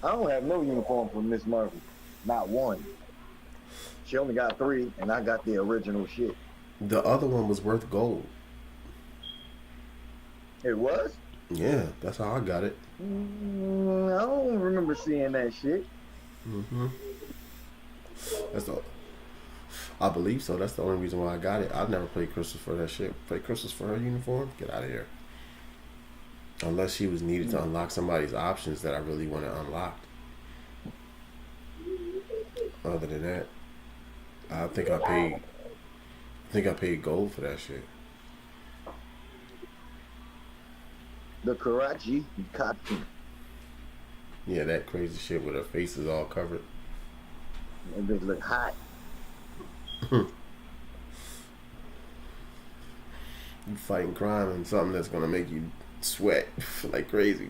I don't have no uniform for Miss Marvel. Not one. She only got 3, and I got the original shit. The other one was worth gold. It was? Yeah, that's how I got it. I don't remember seeing that shit. hmm That's the. I believe so. That's the only reason why I got it. I've never played Crystals for that shit. Play Crystals for her uniform? Get out of here. Unless she was needed to unlock somebody's options that I really want to unlock. Other than that, I think I paid gold for that shit. The Karachi Chattin. Yeah, that crazy shit with her face is all covered. That bitch look hot. You fighting crime and something that's gonna make you sweat like crazy.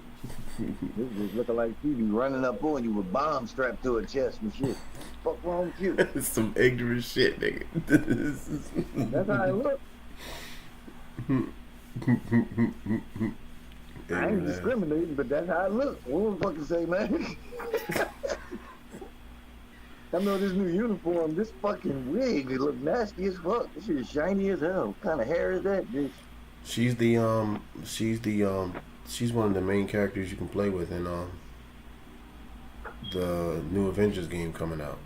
This bitch looking like she be running up on you with bombs strapped to her chest and shit. Fuck wrong with you? It's some ignorant shit, nigga. That's how it look. I ain't discriminating, but that's how it look. What the fucking say, man? I know this new uniform, this fucking wig, it look nasty as fuck. This shit is shiny as hell. What kind of hair is that, bitch? She's one of the main characters you can play with in the new Avengers game coming out.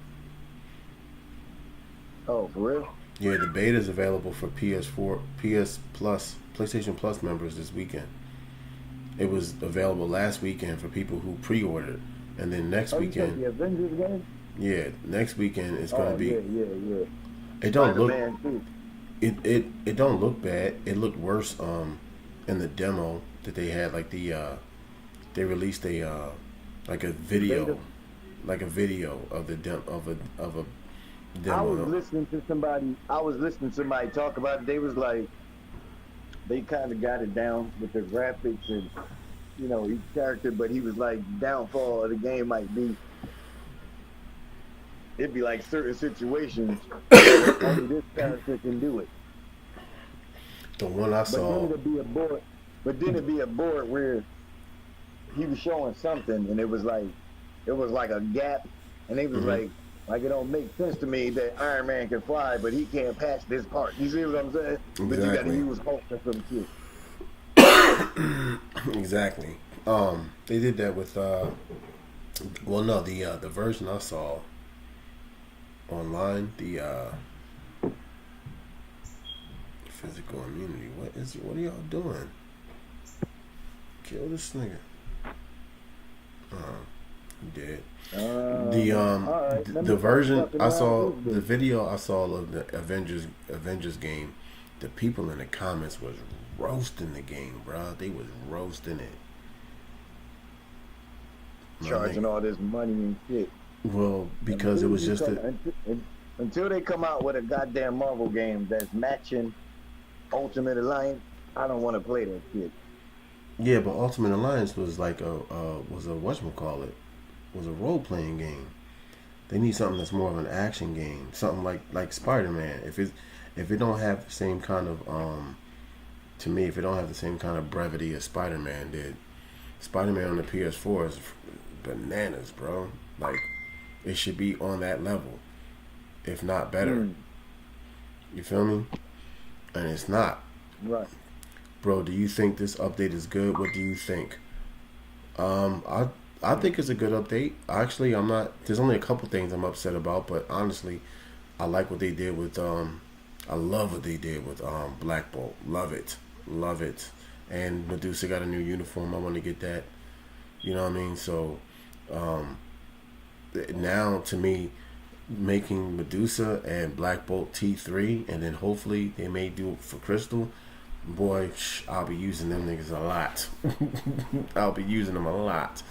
Oh, for real? Yeah, the beta is available for PS4, PS Plus, PlayStation Plus members this weekend. It was available last weekend for people who pre-ordered, and then next weekend. You said the Avengers game? Yeah, next weekend it's gonna be. Yeah. It don't look. Spider-Man too. It don't look bad. It looked worse in the demo that they had. Like they released a like a video, Beta. like a video of the of a I was demo. listening to somebody talk about it. They was like, they kind of got it down with the graphics and each character, but he was like, downfall of the game might be it'd be like certain situations only this character can do it. The one I But then saw. it'd be a board where he was showing something and it was like a gap and they was like it don't make sense to me that Iron Man can fly but he can't patch this part. You see what I'm saying? Exactly. But you gotta use Hulk or some shit. Exactly. They did that with well, no, the version I saw online, the physical immunity. What are y'all doing? Kill this nigga. He dead. The version I saw, the video I saw of the Avengers game, the people in the comments was roasting the game, bro. They was roasting it. Charging all this money and shit. Well, because it was just until they come out with a goddamn Marvel game that's matching Ultimate Alliance, I don't want to play that shit. Yeah, but Ultimate Alliance was like was a whatchamacallit, was a role playing game. They need something that's more of an action game, something like Spider-Man. If it don't have the same kind of to me, if it don't have the same kind of brevity as Spider-Man did, Spider-Man on the PS4 is bananas, bro. Like It should be on that level, if not better. Mm. You feel me? And it's not. Right. Bro, do you think this update is good? What do you think? I think it's a good update. Actually, I'm not. There's only a couple things I'm upset about, but honestly, I like what they did with. I love what they did with Black Bolt. Love it, love it. And Medusa got a new uniform. I want to get that. You know what I mean? So um, now to me, making Medusa and Black Bolt T3, and then hopefully they may do it for Crystal. Boy, I'll be using them niggas a lot. I'll be using them a lot.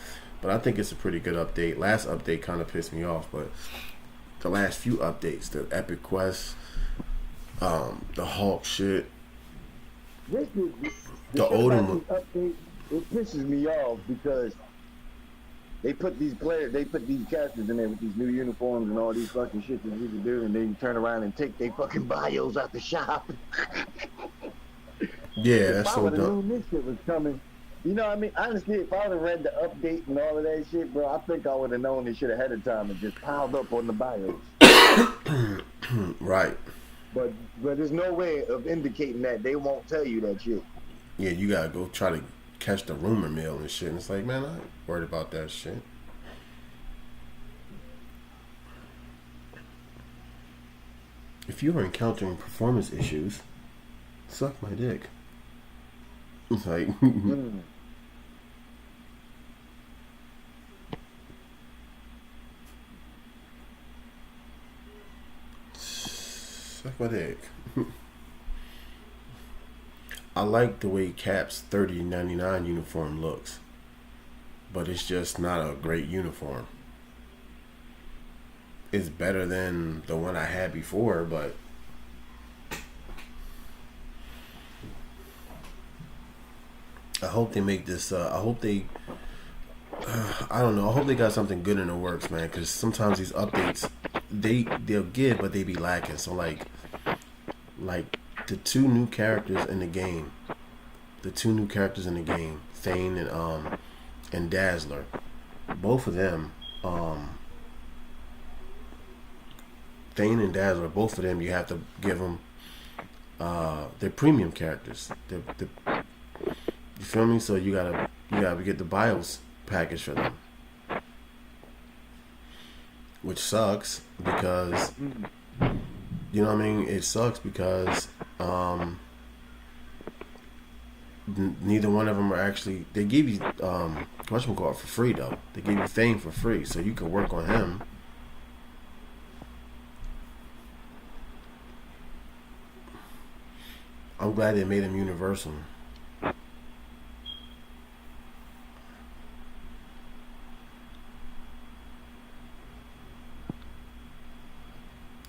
But I think it's a pretty good update. Last update kind of pissed me off, but the last few updates, the Epic Quest, the Hulk shit, This the shit Odin about these updates, it pisses me off because they put these characters in there with these new uniforms and all these fucking shit that we can do, and then you turn around and take their fucking bios out the shop. Yeah, If that's I so would have dumb. known this shit was coming, you know what I mean? Honestly, if I would have read the update and all of that shit, bro, I think I would have known this shit ahead of time and just piled up on the bios. Right. But there's no way of indicating that. They won't tell you that shit. Yeah, you gotta go try to catch the rumor mill and shit. And it's like, man, I ain't worried about that shit. If you are encountering performance issues, suck my dick. It's like, Mm. suck my dick. I like the way Cap's 3099 uniform looks, but it's just not a great uniform. It's better than the one I had before, but I hope they make this. I hope they. I don't know. I hope they got something good in the works, man. Because sometimes these updates, they'll give, but they be lacking. So like the two new characters in the game, Thane and Dazzler, both of them, Thane and Dazzler, both of them, you have to give them. They're premium characters. You feel me? So you gotta get the BIOS package for them, which sucks because you know what I mean. It sucks because neither one of them are actually. They give you whatchamacallit for free though. They give you Thane for free, so you can work on him. I'm glad they made him universal.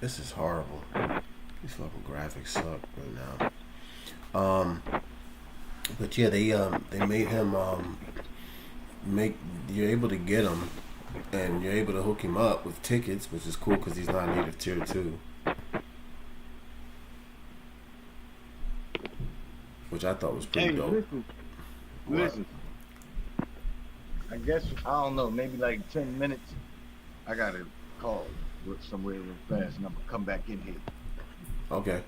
This is horrible. These fucking graphics suck right now. But yeah, they made him you're able to get him, and you're able to hook him up with tickets, which is cool because he's not native tier 2, which I thought was pretty dope. Listen. I guess I don't know. Maybe like 10 minutes. I gotta call somewhere real fast, and I'm gonna come back in here. Okay.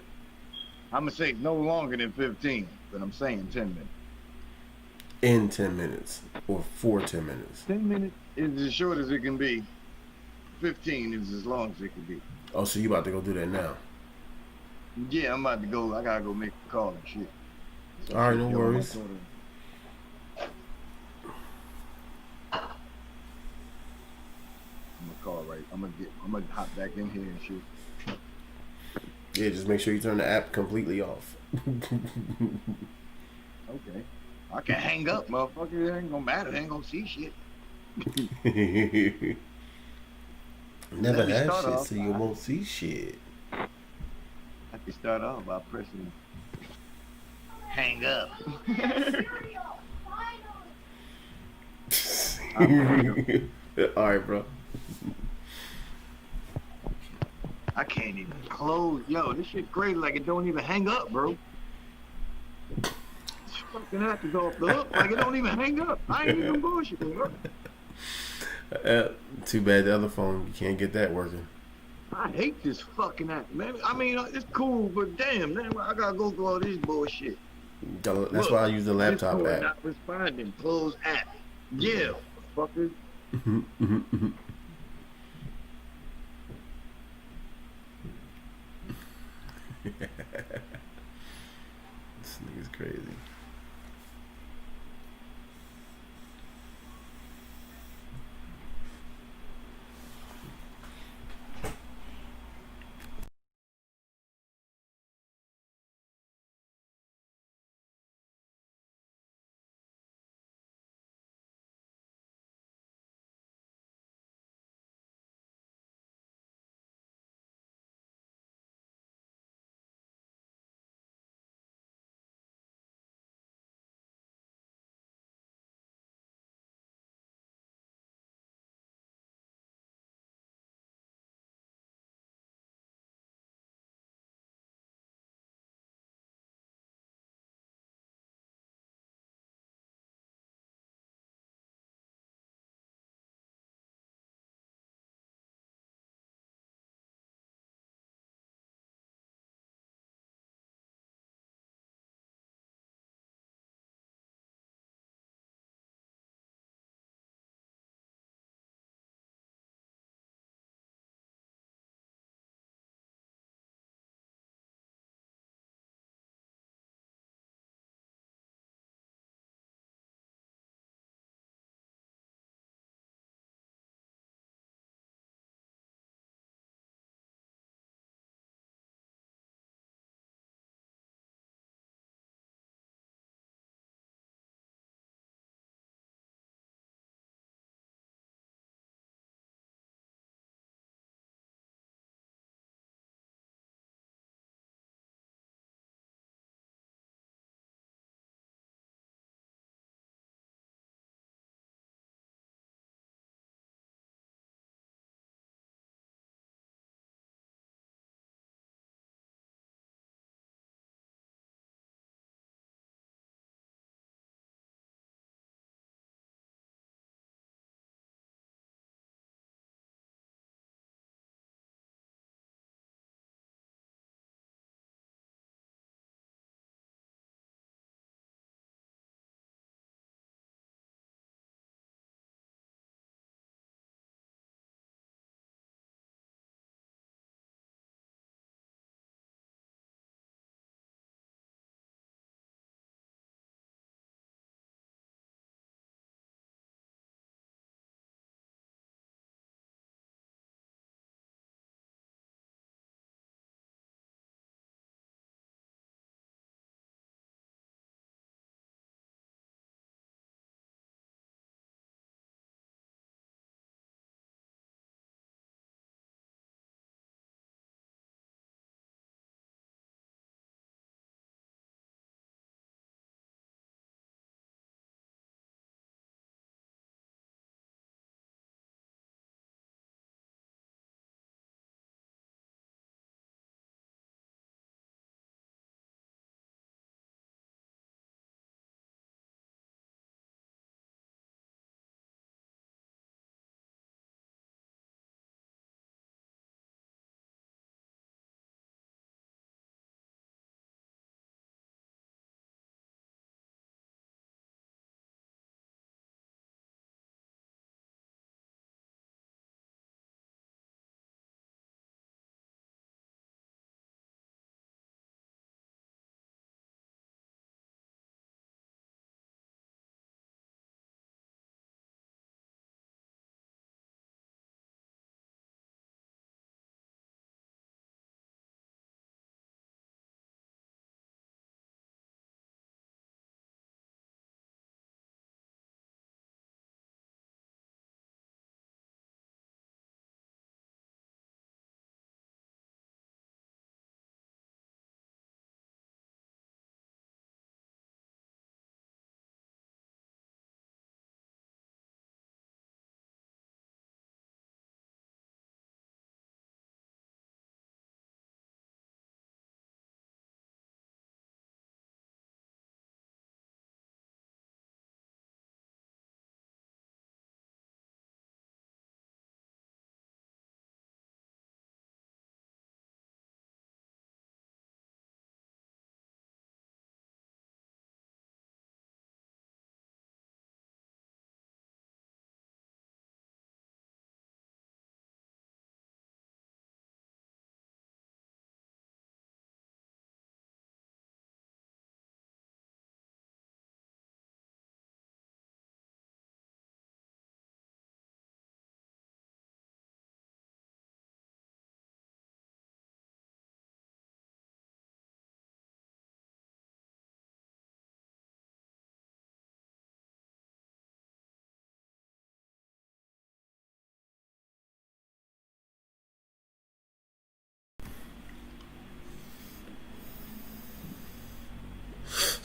I'm gonna say no longer than 15, but I'm saying 10 minutes. In 10 minutes or for 10 minutes. 10 minutes is as short as it can be. 15 is as long as it can be. Oh, so you about to go do that now? Yeah, I'm about to go. I gotta go make a call and shit. So All right, no worries. I'm gonna call right. I'm gonna hop back in here and shit. Yeah, just make sure you turn the app completely off. Okay. I can hang up, motherfucker. It ain't gonna matter. They ain't gonna see shit. Never Let me had start shit, off. so you won't see shit. I can start off by pressing hang up. All right, bro. I can't even close. Yo, this shit crazy. Like it don't even hang up, bro. This fucking app is off the hook. Like it don't even hang up. I ain't even bullshitting, bro. Uh, Too bad the other phone you can't get that working. I hate this fucking app, man. I mean, it's cool, but damn, man, I gotta go through all this bullshit. That's Look, why I use the laptop Discord app. not responding. Close app. Yeah, fuckers. This nigga's crazy.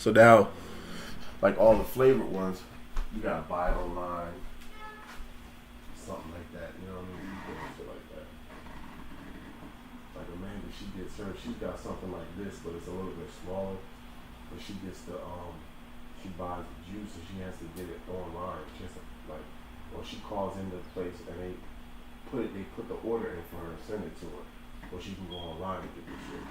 So now, like all the flavored ones, you gotta buy it online, something like that. You know what I mean? You get shit like that. Like Amanda, she gets her. She's got something like this, but it's a little bit smaller. But she gets the she buys the juice and she has to get it online. She has to like, or she calls in the place and they put the order in for her and send it to her, or she can go online and get the shit.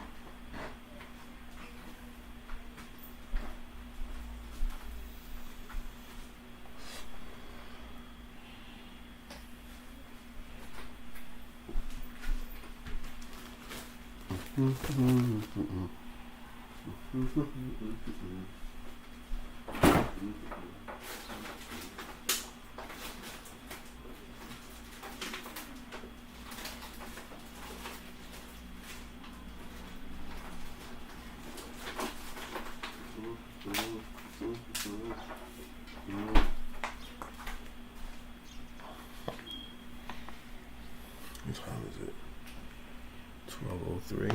What time is it? 12:03.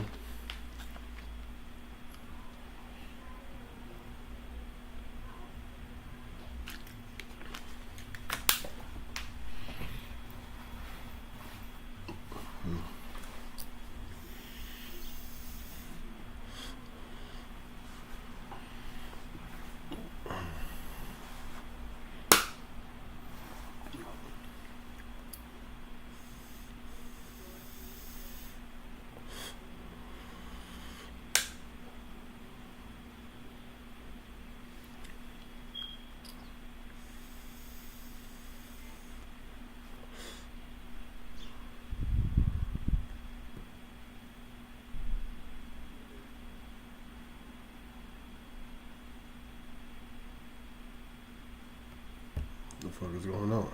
What the fuck is going on?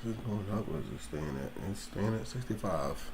Is it going up or is it staying at? It's staying at 65.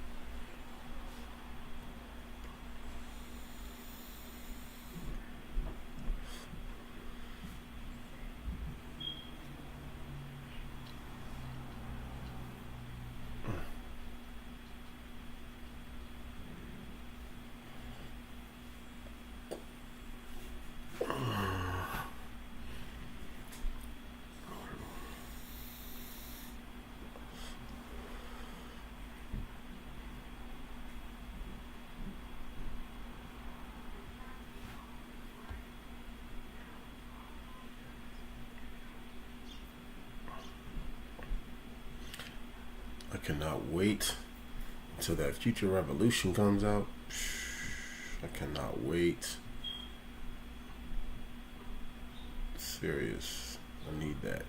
I cannot wait until that Future Revolution comes out. I cannot wait. Serious. I need that.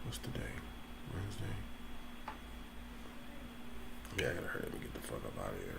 What's the day? Wednesday. Yeah, I gotta hurry up and get the fuck up out of here.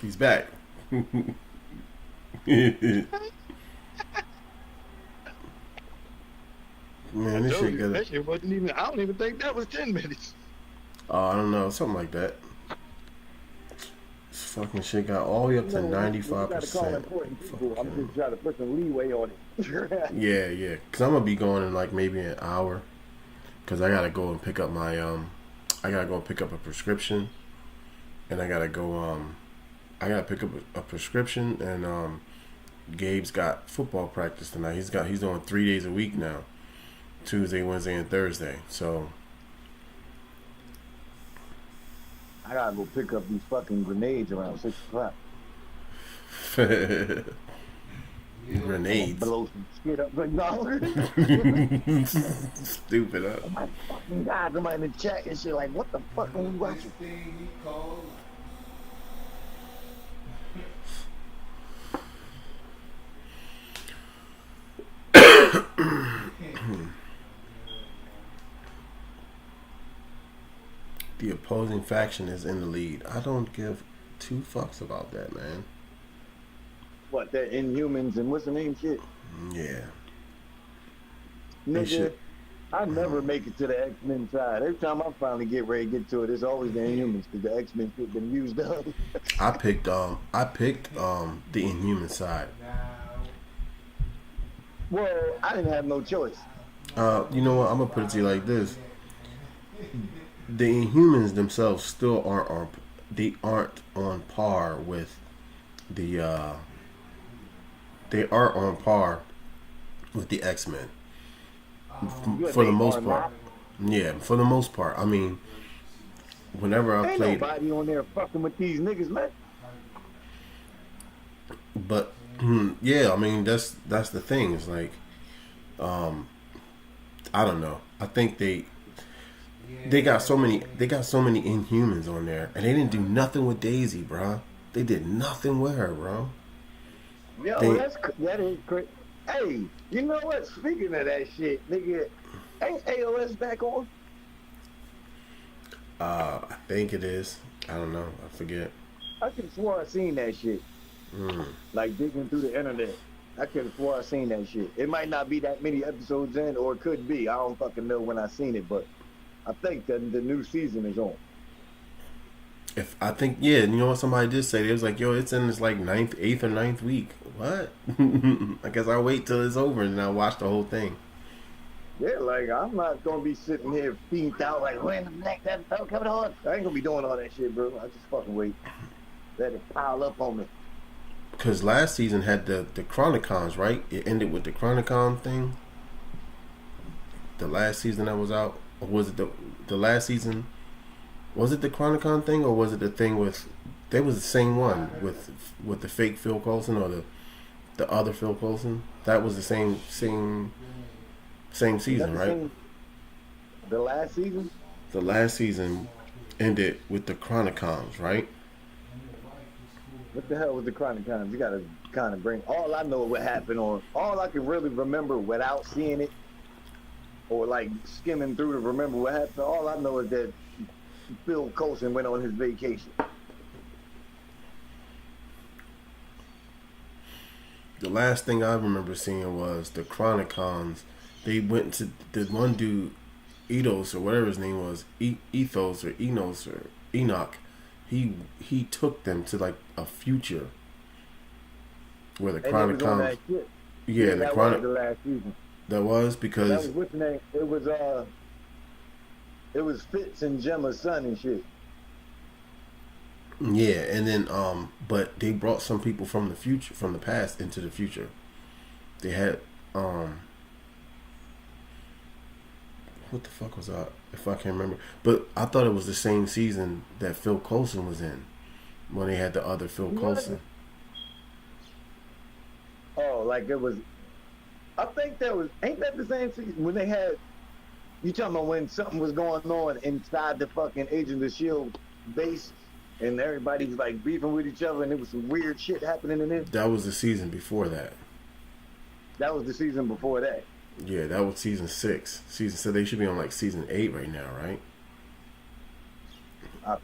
She's back. I Man, this told shit you got. that shit wasn't even. I don't even think that was 10 minutes. I don't know, something like that. This fucking shit got all the way up You to know, when you got to call 95%. important people, I'm Fucking just trying to put some leeway on it. yeah, yeah. Cause I'm gonna be going in like maybe an hour. Cause I gotta go and pick up my I gotta go pick up a prescription, and I gotta pick up a prescription, and Gabe's got football practice tonight. He's doing 3 days a week now, Tuesday, Wednesday, and Thursday. So I gotta go pick up these fucking grenades around 6 o'clock. I'm gonna grenades. blow some shit up. Like, no. Stupid, huh? Oh my fucking God, somebody in the chat and shit like, what the fuck are we watching? The opposing faction is in the lead. I don't give two fucks about that, man. What, that Inhumans and what's the name shit? Yeah. Nigga, should- I never make it to the X-Men side. Every time I finally get ready to get to it, it's always the Inhumans because the X-Men shit been used up. I picked the Inhuman side. Well, I didn't have no choice. You know what? I'm gonna put it to you like this: the Inhumans themselves still aren't on par with the they are on par with the X-Men for the most part. Yeah, for the most part. I mean, whenever I Ain't played, nobody on there fucking with these niggas, man. but yeah, I mean that's the thing. It's like, I don't know. I think they got so many Inhumans on there, and they didn't do nothing with Daisy, bro. They did nothing with her, bro. Yo, that is crazy. Hey, you know what? Speaking of that shit, nigga, ain't AOS back on? I think it is. I don't know. I forget. I could have swore I seen that shit. Like digging through the internet. I could have swore I seen that shit. It might not be that many episodes in, or it could be. I don't fucking know when I seen it, but I think that the new season is on. If I think, yeah, you know what somebody did say? They was like, yo, it's in this like 8th or 9th week. What? I guess I'll wait till it's over and I'll watch the whole thing. Yeah, like I'm not gonna be sitting here fiended out like when the next episode coming on. I ain't gonna be doing all that shit, bro. I just fucking wait. Let it pile up on me. Because last season had the Chronicons, right? It ended with the Chronicon thing. The last season that was out, or was it the last season? Was it the Chronicon thing, or was it the thing with? They was the same one with the fake Phil Coulson or the other Phil Coulson. That was the same season, right? The last season. The last season ended with the Chronicons, right? What the hell was the Chronicons? You gotta kind of bring. All I know what happened on. All I can really remember without seeing it, or like skimming through to remember what happened. All I know is that Phil Coulson went on his vacation. The last thing I remember seeing was the Chronicons. They went to the one dude, Ethos or whatever his name was, Ethos or Enos or Enoch. He took them to like a future where the Chronicons. Yeah, the that was the last season. That was because that was what's the name? It was Fitz and Gemma's son and shit. Yeah, and then but they brought some people from the future, from the past into the future. They had what the fuck was that? If I can't remember, but I thought it was the same season that Phil Coulson was in when they had the other Phil Coulson. Oh, like it was. I think that was. Ain't that the same season when they had? You talking about when something was going on inside the fucking Agents of S.H.I.E.L.D. base, and everybody was like beefing with each other, and there was some weird shit happening in it. That was the season before that. That was the season before that. Yeah, that was season 6. So they should be on like season 8 right now, right? I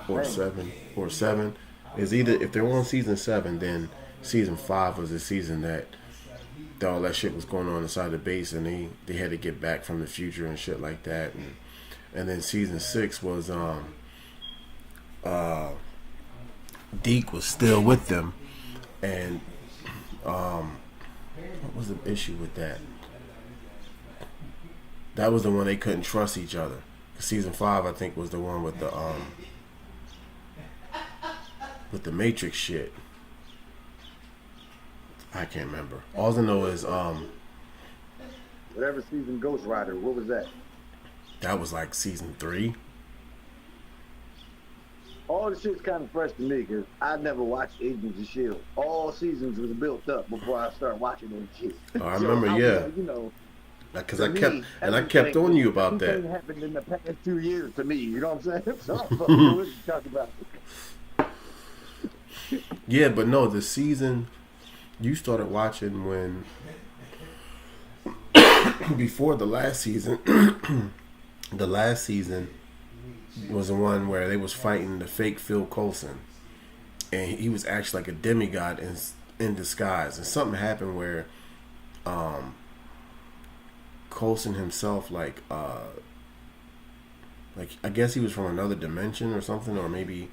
Or think. 7. Or 7. It's either if they were on season 7, then season 5 was the season that all that shit was going on inside the base, and they had to get back from the future and shit like that, and then season 6 was uh Deke was still with them, and what was the issue with that? That was the one they couldn't trust each other. Season 5, I think, was the one with the Matrix shit. I can't remember. All I know is Whatever season Ghost Rider, what was that? that was like season 3. All the shit's kind of fresh to me because I never watched Agents of Shield. All seasons was built up before I started watching them shit. Oh, I remember, yeah. You know, because I kept on you about that. Everything happened in the past 2 years to me. You know what I'm saying? So I'm fucking what you talking about. Yeah, but no, the season you started watching when before the last season. The last season was the one where they was fighting the fake Phil Coulson, and he was actually like a demigod in disguise. And something happened where Coulson himself, like I guess he was from another dimension or something, or maybe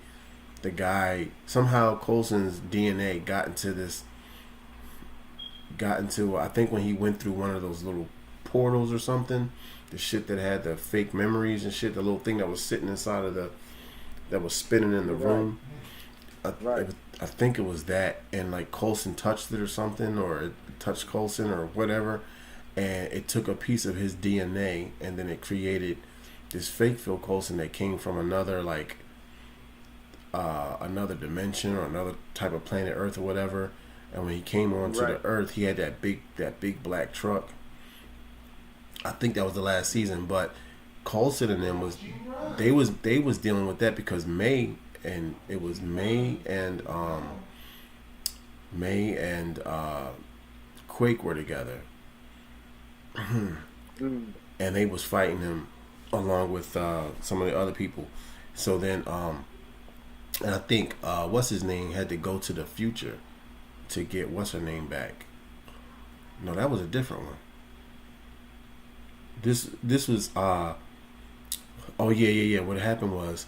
the guy somehow Coulson's DNA got into I think when he went through one of those little portals or something, the shit that had the fake memories and shit, the little thing that was sitting inside of that was spinning in the room. Right. I think it was that, and like Coulson touched it or something, or it touched Coulson or whatever, and it took a piece of his DNA, and then it created this fake Phil Coulson that came from another another dimension or another type of planet Earth or whatever. And when he came onto the Earth, he had that big black truck. I think that was the last season, but Coulson and them was dealing with that because May and Quake were together, and they was fighting him along with some of the other people. So then, and I think what's his name had to go to the future to get what's her name back. No, that was a different one. This was oh yeah. What happened was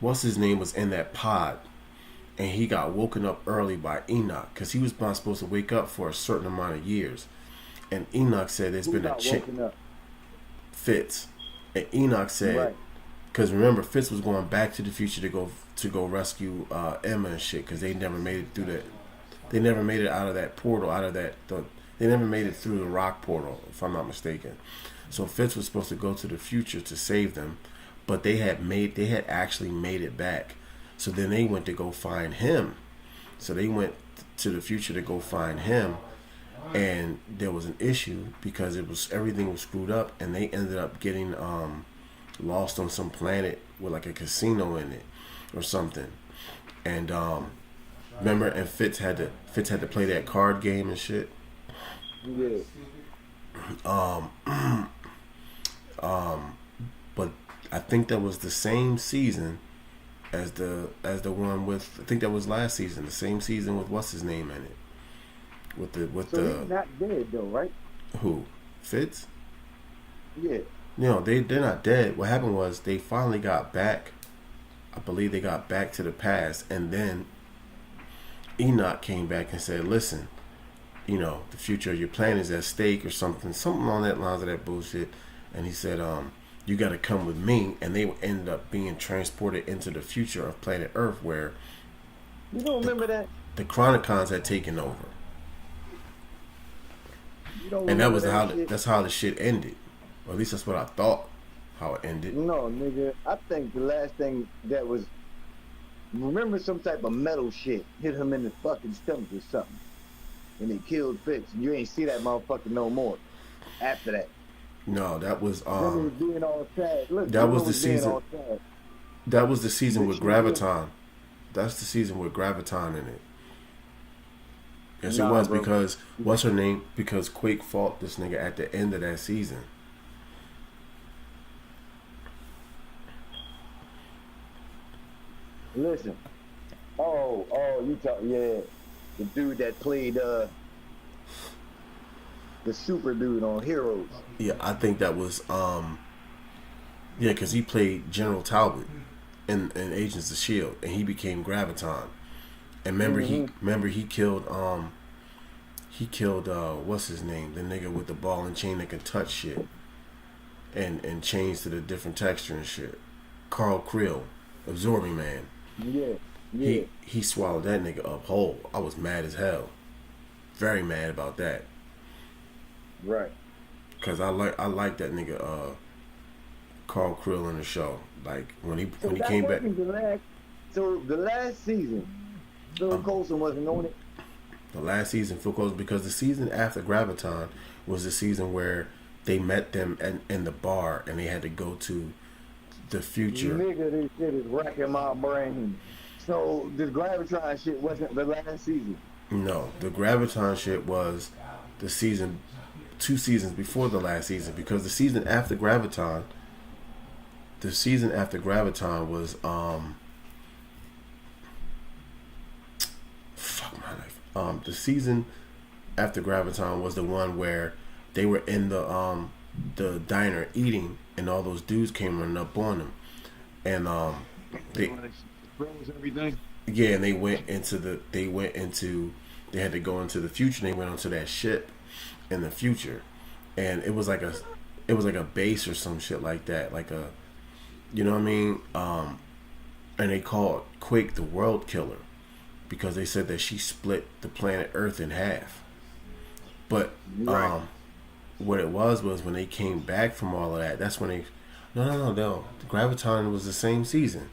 what's his name was in that pod, and he got woken up early by Enoch because he was not supposed to wake up for a certain amount of years, and Enoch said there's been a change. Fitz, and Enoch said because remember Fitz was going back to the future to go rescue Emma and shit because they never made it through that. They never made it out of that portal, they never made it through the rock portal, if I'm not mistaken. So Fitz was supposed to go to the future to save them, but they had actually made it back. So then they went to go find him. So they went to the future to go find him, and there was an issue because everything was screwed up, and they ended up getting lost on some planet with like a casino in it or something. And remember, and Fitz had to play that card game and shit. Yeah. But I think that was the same season as the one with, I think that was last season, the same season with what's his name in it. So he's not dead though, right? Who? Fitz? Yeah. No, they're not dead. What happened was they finally got back. I believe they got back to the past, and then Enoch came back and said, listen, the future of your planet is at stake or something on that lines of that bullshit. And he said, you got to come with me. And they ended up being transported into the future of planet Earth, where you don't remember that the Chronicons had taken over. And that's how the shit ended. Or at least that's what I thought how it ended. No, nigga, I think the last thing that was, remember some type of metal shit hit him in the fucking stomach or something, and he killed Fitz, and you ain't see that motherfucker no more after that. No, that was being all sad. Look, that was the season. That was the season with Graviton. That's the season with Graviton in it. Yes, it was, bro. Because what's her name? Because Quake fought this nigga at the end of that season. Listen. Oh, you talk, yeah. The dude that played the super dude on Heroes. Yeah, I think that was yeah, because he played General Talbot in Agents of Shield, and he became Graviton. And Mm-hmm. remember he killed what's his name, the nigga with the ball and chain that can touch shit and change to the different texture and shit. Carl Krill, Absorbing Man. Yeah, yeah, He swallowed that nigga up whole. I was mad as hell, very mad about that, right. cause I like that nigga Carl Krill in the show. Like So when he that came back, wasn't the last. So the last season, Phil um, Coulson wasn't on it. the last season Phil Coulson, because the season after Graviton was the season where they met them in the bar and they had to go to the future. Nigga, this shit is wrecking my brain. So the Gravitron shit wasn't the last season. No, the Graviton shit was the season, 2 seasons before the last season, because the season after Graviton was fuck my life. The season after Graviton was the one where they were in the diner eating, and all those dudes came running up on them, and they Froze everything. yeah, and they had to go into the future. And they went onto that ship in the future, and it was like a base or some shit like that, like a, you know what I mean? And they called Quake the World Killer because they said that she split the planet Earth in half. But Right. what it was when they came back from all of that. That's when they no. Graviton was the same season,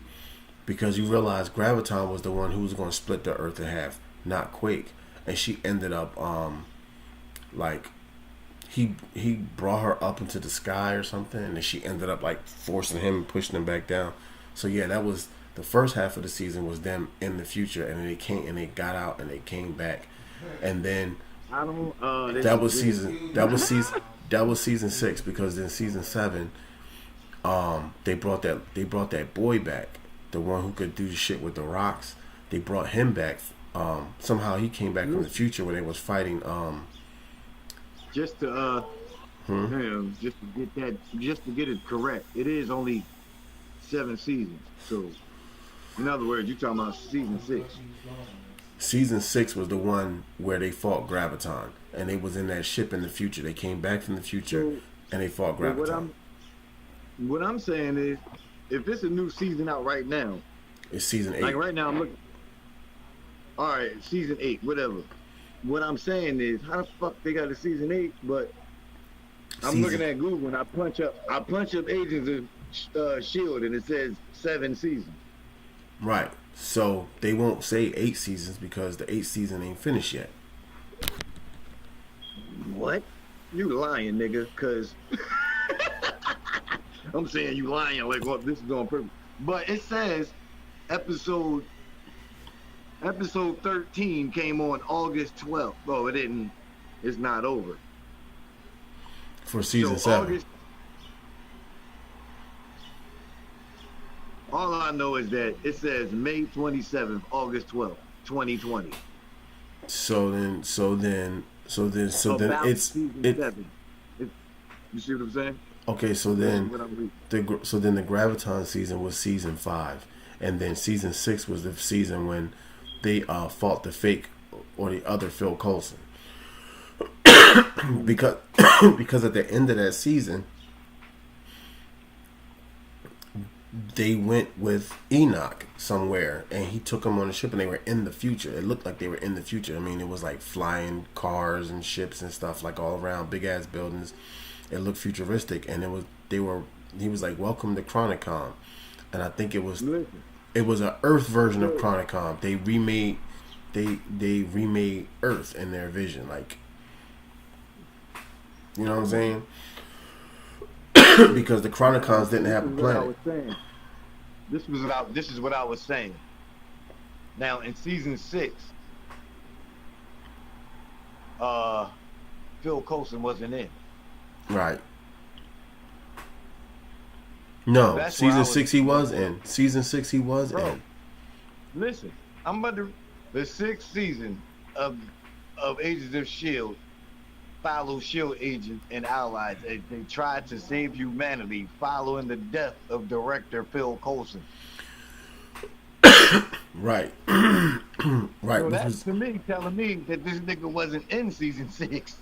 because you realize Graviton was the one who was going to split the Earth in half, not Quake, and she ended up like he brought her up into the sky or something, and then she ended up like forcing him and pushing him back down. So yeah, that was the first half of the season was them in the future, and then they got out and they came back, and then I don't. that was season 6, because in season 7 they brought that boy back, the one who could do shit with the rocks. They brought him back. Somehow he came back from the future when they was fighting. Just to Hmm? damn, just to get it correct. It is only 7 seasons. So, in other words, you're talking about season 6. Season 6 was the one where they fought Graviton, and they was in that ship in the future. They came back from the future, So, and they fought so Graviton. what I'm saying is, if it's a new season out right now, It's season like 8. right now, I'm looking. All right, season 8, whatever. What I'm saying is, how the fuck they got a season 8? But I'm looking Season at Google and I punch up Agents of Shield and it says 7 seasons. right. So they won't say 8 seasons because the 8th season ain't finished yet. What? You lying, nigga? Cause I'm saying you lying. Like, well, this is on purpose. But it says episode episode 13 came on August 12th. Oh, it didn't. It's not over. For season So 7. August. All I know is that it says May 27th, August 12th, 2020. So then About it's season it 7. You see what I'm saying? okay. So This is then what I'm reading. the Graviton season was season 5, and then season 6 was the season when they fought the fake or the other Phil Coulson. because because at the end of that season they went with Enoch somewhere, and he took them on a ship, and they were in the future. It looked like they were in the future. I mean, it was like flying cars and ships and stuff like all around, big ass buildings. It looked futuristic, and he was like, welcome to Chronicon. And I think Listen. it was a Earth version of So, Chronicon. They remade Earth in their vision, like, you know what I'm saying? Because the Chronicons didn't this have a is what I planet. was saying. This is what I was saying. Now in season 6, uh Phil Coulson wasn't in. Right. So No, that's where I season was 6 he was in. Season 6 he was bro, in. Listen, I'm under the sixth season of Agents of Shield. Follow Shield agents and allies as they try to save humanity following the death of director Phil Coulson. Right. Right. So Which that's was to me telling me that this nigga wasn't in season 6.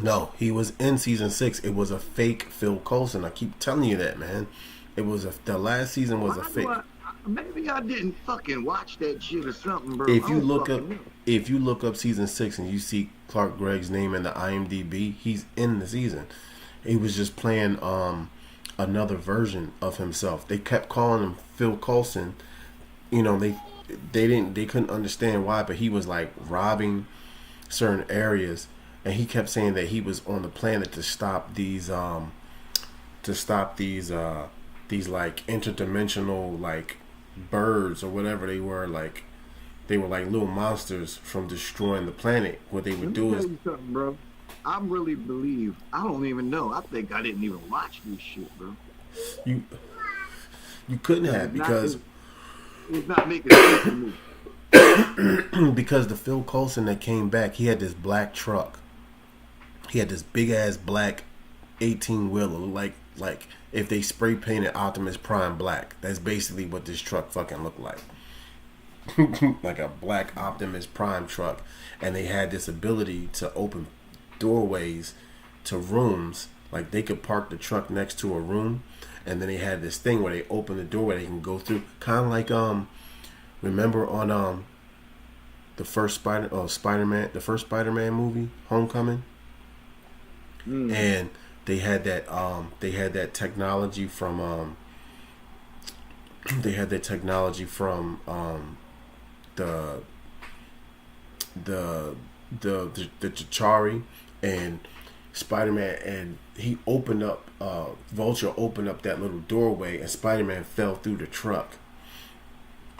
no, he was in season 6. It was a fake Phil Coulson. I keep telling you that, man. It was the last season was a Why do fake. maybe I didn't fucking watch that shit or something, bro. If I you don't look up, fucking know. if you look up season 6 and you see Clark Gregg's name in the IMDb, he's in the season. He was just playing another version of himself. They kept calling him Phil Coulson. You know, they couldn't understand why, but he was like robbing certain areas, and he kept saying that he was on the planet to stop these these like interdimensional like birds or whatever they were, like they were like little monsters from destroying the planet. What they would Let me do tell is you something, bro. I really believe. I don't even know. I think I didn't even watch this shit, bro. you you couldn't Because have because it's not making sense to me. because the Phil Coulson that came back, he had this black truck. He had this big ass black 18 wheeler, like if they spray painted Optimus Prime black. That's basically what this truck fucking looked like. Like a black Optimus Prime truck, and they had this ability to open doorways to rooms. Like they could park the truck next to a room, and then they had this thing where they open the doorway, they can go through, kind of like remember on the first Spider-Man, the first Spider-Man movie, Homecoming. And they had that technology from they had that technology from the Chitauri, and Spider-Man, and he opened up Vulture opened up that little doorway, and Spider-Man fell through the truck.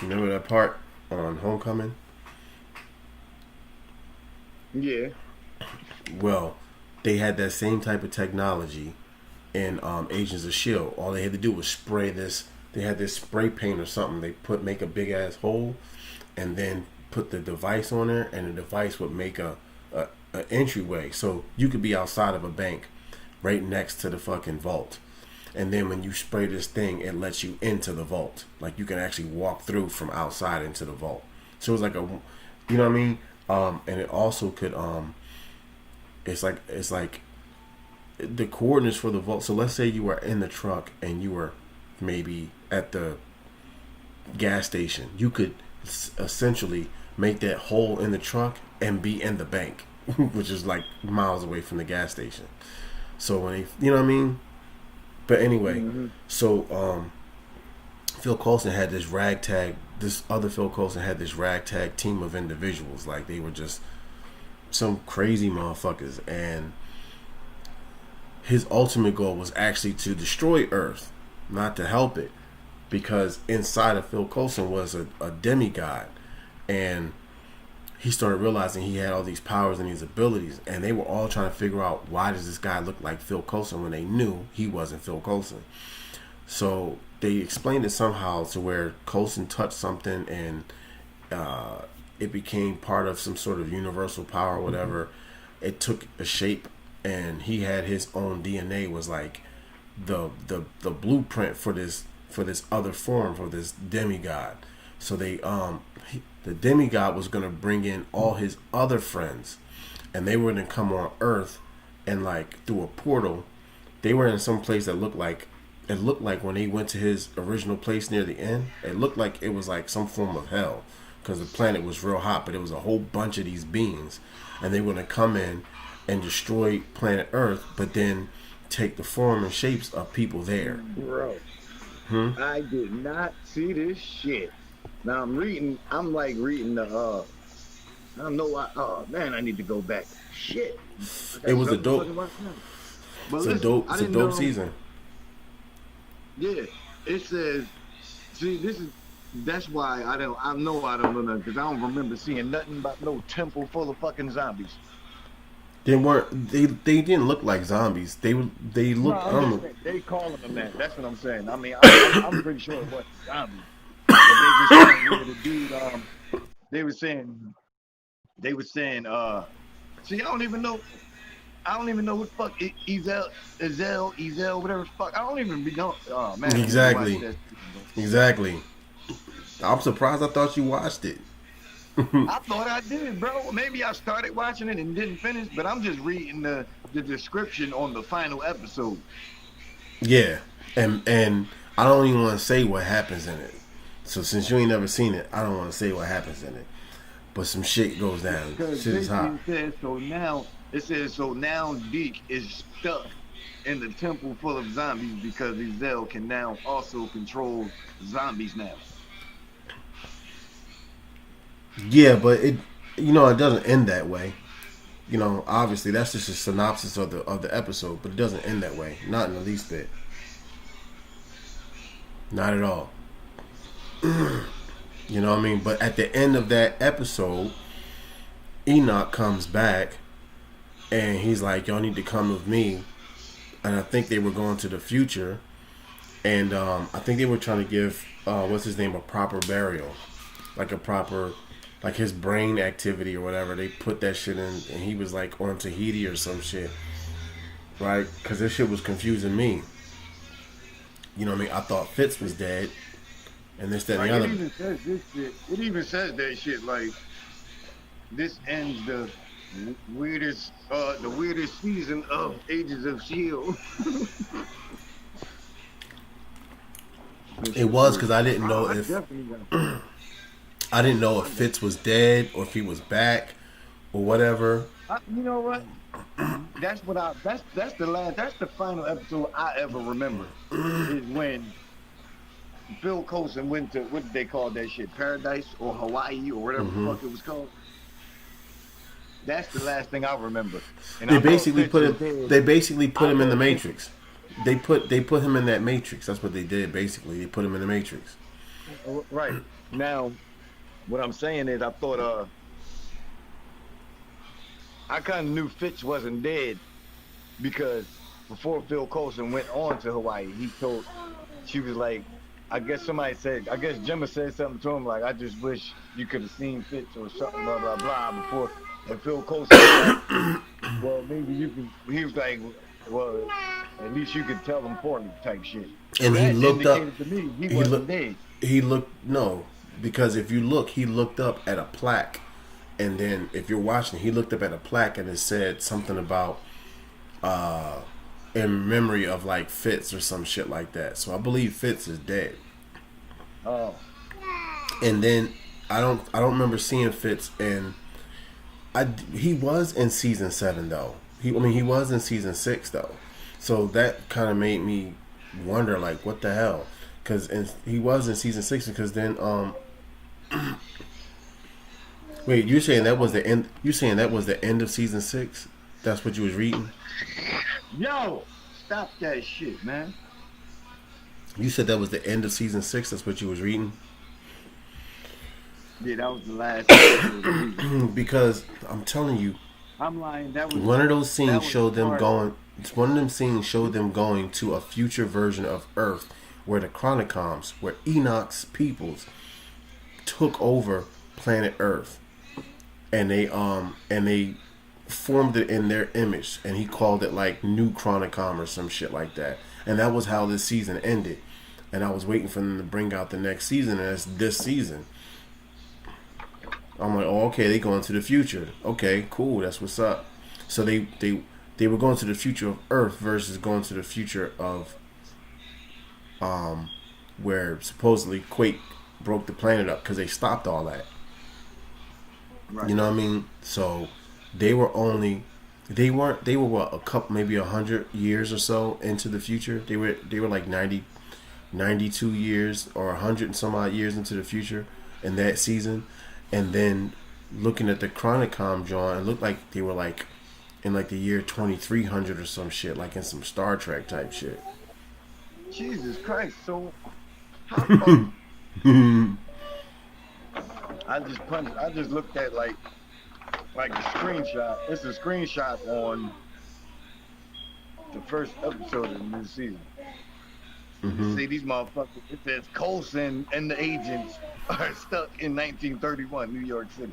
Remember that part on Homecoming? Yeah. Well, they had that same type of technology in Agents of Shield. All they had to do was spray this. They had this spray paint or something. They make a big ass hole, and then put the device on there, and the device would make a entryway, so you could be outside of a bank, right next to the fucking vault. And then when you spray this thing, it lets you into the vault. Like you can actually walk through from outside into the vault. So it was like you know what I mean? And it also could it's like the coordinates for the vault. So let's say you were in the truck and you were maybe at the gas station. You could essentially make that hole in the truck and be in the bank, which is like miles away from the gas station. So when you know what I mean? But anyway, so Phil Coulson had this other Phil Coulson had this ragtag team of individuals. Like they were just some crazy motherfuckers, and his ultimate goal was actually to destroy Earth, not to help it, because inside of Phil Coulson was a demigod, and he started realizing he had all these powers and these abilities, and they were all trying to figure out, why does this guy look like Phil Coulson when they knew he wasn't Phil Coulson. So they explained it somehow to where Coulson touched something, and it became part of some sort of universal power or whatever. It took a shape, and he had his own DNA, was like the blueprint for this other form, for this demigod. So they the demigod was gonna bring in all his other friends, and they were gonna come on Earth, and like through a portal, they were in some place that looked like when they went to his original place near the end, it looked like it was like some form of hell, because the planet was real hot, but it was a whole bunch of these beings, and they were gonna come in and destroy planet Earth, but then take the form and shapes of people there. Bro, I did not see this shit. Now I'm like reading the I know oh man, I need to go back. Shit. It was a dope it's a dope season. Yeah. It says, see, that's why I know I don't know nothing, because I don't remember seeing nothing about no temple full of fucking zombies. They didn't look like zombies. They looked. No, they calling them that. That's what I'm saying. I mean, I'm pretty sure it wasn't zombies, but they was just saying where the dude they were saying they were saying see I don't even know what the fuck Ezel, whatever the fuck. I don't even be know. Oh man, I need to watch Exactly. that shit, bro. Exactly. I'm surprised. I thought you watched it. I thought I did, bro. Maybe I started watching it and didn't finish, but I'm just reading the description on the final episode. Yeah, and I don't even want to say what happens in it. So since you ain't never seen it, I don't want to say what happens in it. But some shit goes down. Because Shit is hot. basically it says so now Neek is stuck in the temple full of zombies because Ezel can now also control zombies now. Yeah, but it it doesn't end that way. Obviously that's just a synopsis of the episode, but it doesn't end that way. Not in the least bit. Not at all. You know what I mean? But at the end of that episode, Enoch comes back and he's like, y'all need to come with me. And I think they were going to the future. And I think they were trying to give, what's his name, a proper burial. Like a proper, like his brain activity or whatever. They put that shit in and he was like on Tahiti or some shit. Right? Because this shit was confusing me. You know what I mean? I thought Fitz was dead. And this, that, and the other. It even says this shit. It even says that shit like this ends the weirdest season of Agents of Shield. It was because I didn't know if I didn't know if Fitz was dead or if he was back or whatever. You know what? That's the final episode I ever remember is when Bill Colson went to, what did they call that shit? Paradise or Hawaii or whatever the fuck it was called. That's the last thing I remember. And They basically put him in the Matrix. They put him in that Matrix. That's what they did basically. They put him in the Matrix. Right. Now, what I'm saying is I thought I kind of knew Fitz wasn't dead because before Phil Coulson went on to Hawaii, she was like, I guess Gemma said something to him like, I just wish you could have seen Fitz or something, blah, blah, blah, before. And Phil Coulson was like, well, maybe you can, he was like, well, at least you could tell him for me type shit. And he looked up. To me, he wasn't dead. No, because if you look, he looked up at a plaque. And then if you're watching, he looked up at a plaque and it said something about in memory of like Fitz or some shit like that. So I believe Fitz is dead. Oh. And then I don't remember seeing Fitz he was in season 7 though. He was in season 6 though. So that kind of made me wonder like what the hell, because he was in season 6 because then wait, you're saying that was the end? You're saying that was the end of season 6? That's what you was reading? Yo, stop that shit, man. You said that was the end of season 6. That's what you was reading? Yeah, that was the last episode. Because I'm telling you, I'm lying. That was one of those scenes showed them going. One of them scenes showed them going to a future version of Earth, where the Chronicoms, where Enoch's peoples took over planet Earth, and they formed it in their image, and he called it like New Chronicom or some shit like that. And that was how this season ended. And I was waiting for them to bring out the next season, and it's this season. I'm like, oh, okay, they going to the future. Okay, cool, that's what's up. So they were going to the future of Earth versus going to the future of where supposedly Quake broke the planet up because they stopped all that. Right. You know what I mean? So they were what, a couple, maybe 100 years or so into the future. They were like 92 years or 100 and some odd years into the future in that season. And then looking at the Chronicom drawing, it looked like they were like in like the year 2300 or some shit, like in some Star Trek type shit. Jesus Christ! So how I just looked at like a screenshot. It's a screenshot on the first episode of the new season. You see these motherfuckers. It says Coulson and the agents are stuck in 1931 New York City.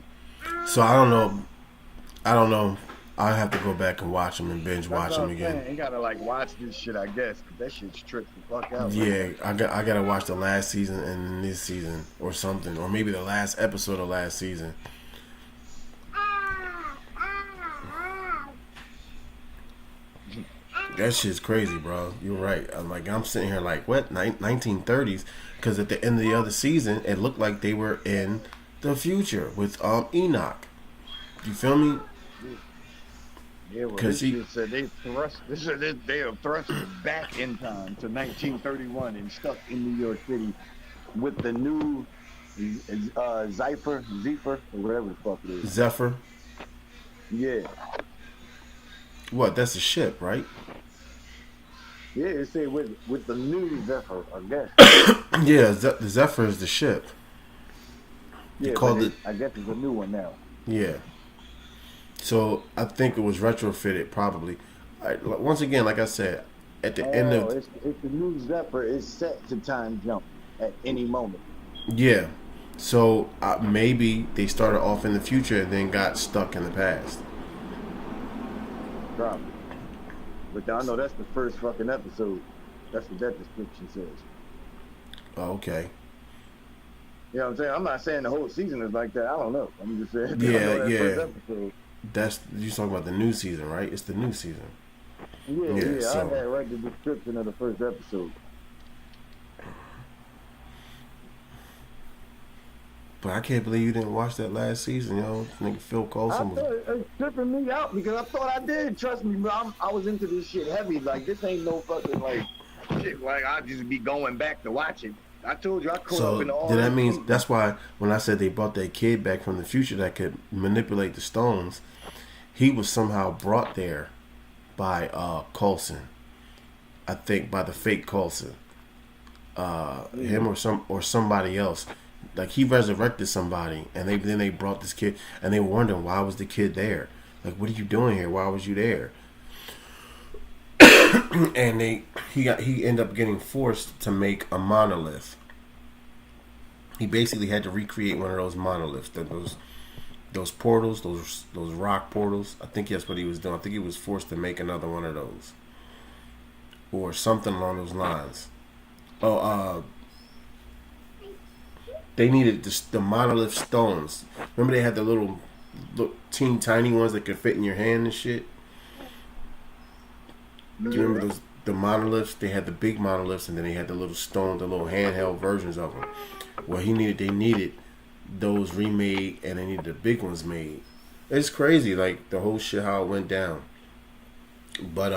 So I don't know. I don't know. I have to go back and watch them and binge That's watch what them I'm again. saying. You gotta like watch this shit, I guess, because that shit's tripped the fuck out right Yeah, now. I gotta watch the last season and this season or something, or maybe the last episode of last season. That shit's crazy, bro. You're right. I'm sitting here like, what? 1930s? Because at the end of the other season, it looked like they were in the future with Enoch. You feel me? Yeah, well, Because this he, shit said they thrust. This is they have thrusted back in time to 1931 and stuck in New York City with the new Zephyr, or whatever the fuck it is. Zephyr. Yeah, What? That's a ship, right? yeah. It said with the new Zephyr, I guess. Yeah, the Zephyr is the ship. They Yeah, but called it. I guess it's a new one now. Yeah. So I think it was retrofitted, probably. Once again, like I said, at the end Oh, of it's the new Zephyr. It's set to time jump at any moment. yeah. So maybe they started off in the future and then got stuck in the past. Probably. But I know that's the first fucking episode. That's what that description says. Oh, okay. You know what I'm saying? I'm not saying the whole season is like that. I don't know. I'm just saying. I Yeah, know that yeah. first episode. That's you talking about the new season, right? It's the new season. Yeah. So I had right the description of the first episode. but I can't believe you didn't watch that last season, yo. Nigga Phil I Coulson thought was. it was tripping me out because I thought I did. Trust me, bro. I was into this shit heavy. Like this ain't no fucking like shit. Like I just be going back to watch it. I told you I caught So up in all. then that this means shit. that's why when I said they brought that kid back from the future that could manipulate the stones, he was somehow brought there by Coulson. I think by the fake Coulson. Him or somebody else. Like he resurrected somebody and then they brought this kid and they were wondering why was the kid there? Like what are you doing here? Why was you there? And he ended up getting forced to make a monolith. He basically had to recreate one of those monoliths, those portals, those rock portals. I think that's what he was doing. I think he was forced to make another one of those, or something along those lines. Oh, they needed the monolith stones. Remember they had the little teeny tiny ones that could fit in your hand and shit. Do you remember the monoliths? They had the big monoliths, and then they had the little stone, the little handheld versions of them. Well, they needed those remade, and they needed the big ones made. It's crazy, like the whole shit how it went down. But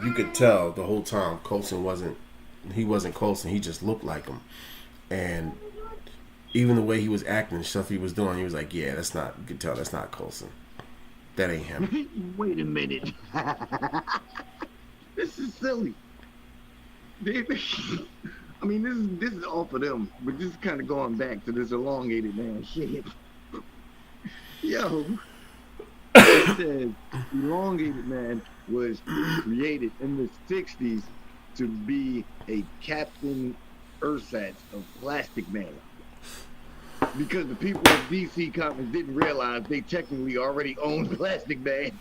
you could tell the whole time Coulson wasn't Coulson. He just looked like him, and even the way he was acting, and stuff he was doing, he was like, yeah, that's not. You could tell that's not Coulson. That ain't him. Wait a minute. This is silly. I mean, this is all for them, but this is kind of going back to this elongated man shit. Yo, it says elongated man was created in the '60s to be a Captain Ersatz of Plastic Man. Because the people of DC Comics didn't realize they technically already owned Plastic Man.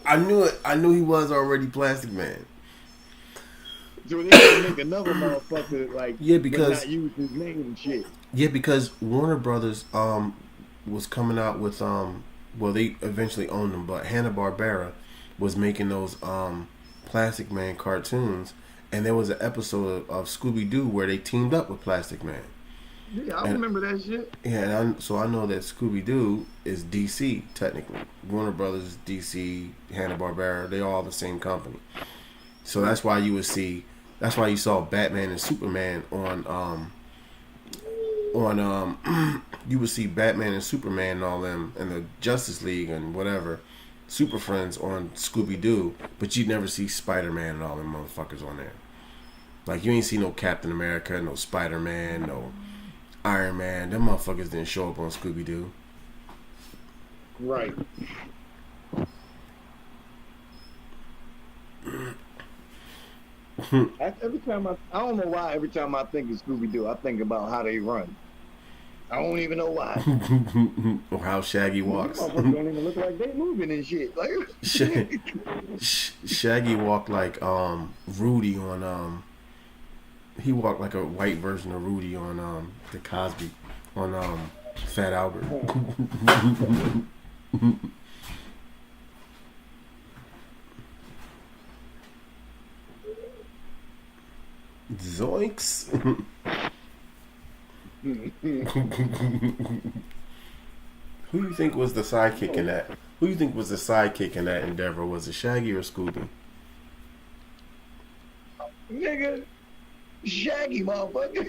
I knew it. I knew he was already Plastic Man. So they had to make another motherfucker like because not use his name and shit. Yeah, because Warner Brothers was coming out with well they eventually owned them, but Hanna-Barbera was making those Plastic Man cartoons, and there was an episode of Scooby-Doo where they teamed up with Plastic Man. Yeah, I remember that shit. Yeah, so I know that Scooby-Doo is DC, technically. Warner Brothers is DC, Hanna-Barbera, they all the same company. So that's why you saw Batman and Superman on you would see Batman and Superman and all them and the Justice League and whatever, Super Friends on Scooby-Doo, but you'd never see Spider-Man and all them motherfuckers on there. Like, you ain't see no Captain America, no Spider-Man, no Iron Man. Them motherfuckers didn't show up on Scooby-Doo. Right. Every time I don't know why. Every time I think of Scooby Doo, I think about how they run. I don't even know why. Or how Shaggy These walks. motherfuckers don't even look like they moving and shit. Like, Shaggy walked like Rudy on he walked like a white version of Rudy on the Cosby on Fat Albert. Zoinks. Who you think was the sidekick in that? Who you think was the sidekick in that endeavor? Was it Shaggy or Scooby? nigga, Shaggy motherfucker.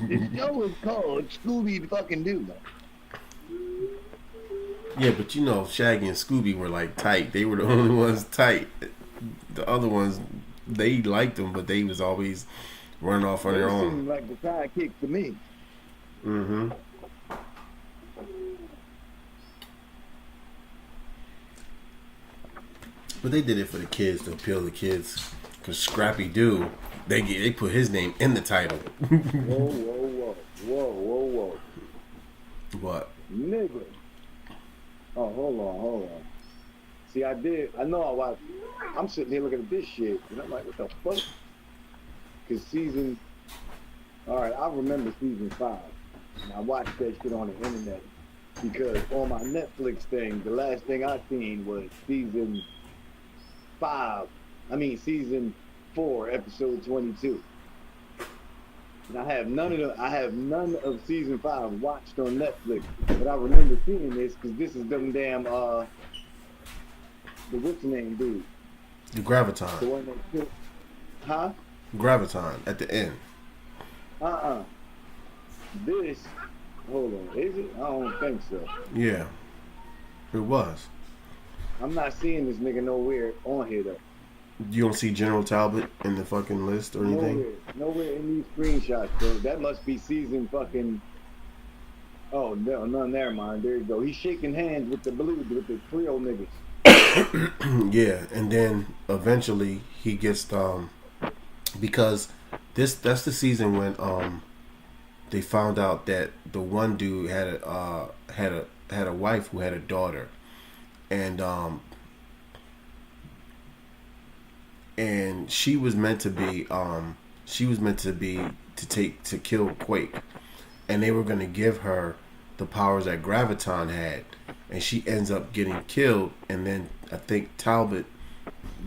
The show is called Scooby fucking Doo. Yeah, but you know, Shaggy and Scooby were like tight. They were the only ones tight. The other ones, they liked them, but they was always running off on They their seem own. like the sidekick to me. Mm-hmm. But they did it for the kids to appeal to kids. Cause Scrappy Doo, they put his name in the title. Whoa. What? Nigga. Oh, hold on. See, I know I watched. I'm sitting here looking at this shit, and I'm like, what the fuck? Because alright, I remember season 5. And I watched that shit on the internet. Because on my Netflix thing, the last thing I seen was season 4, episode 22. And I have none of season 5 watched on Netflix. But I remember seeing this because this is them damn the what's the name dude? The The Graviton. one that killed, huh? Graviton at the end. This, hold on, is it? I don't think so. Yeah. It was. I'm not seeing this nigga nowhere on here though. You don't see General Talbot in the fucking list or anything? Nowhere in these screenshots, bro. That must be season fucking. Oh no, never mind. There you go. He's shaking hands with the Creole niggas. Yeah, and then eventually he gets because that's the season when they found out that the one dude had a wife who had a daughter, and she was meant to be to kill Quake, and they were gonna give her the powers that Graviton had, and she ends up getting killed, and then I think Talbot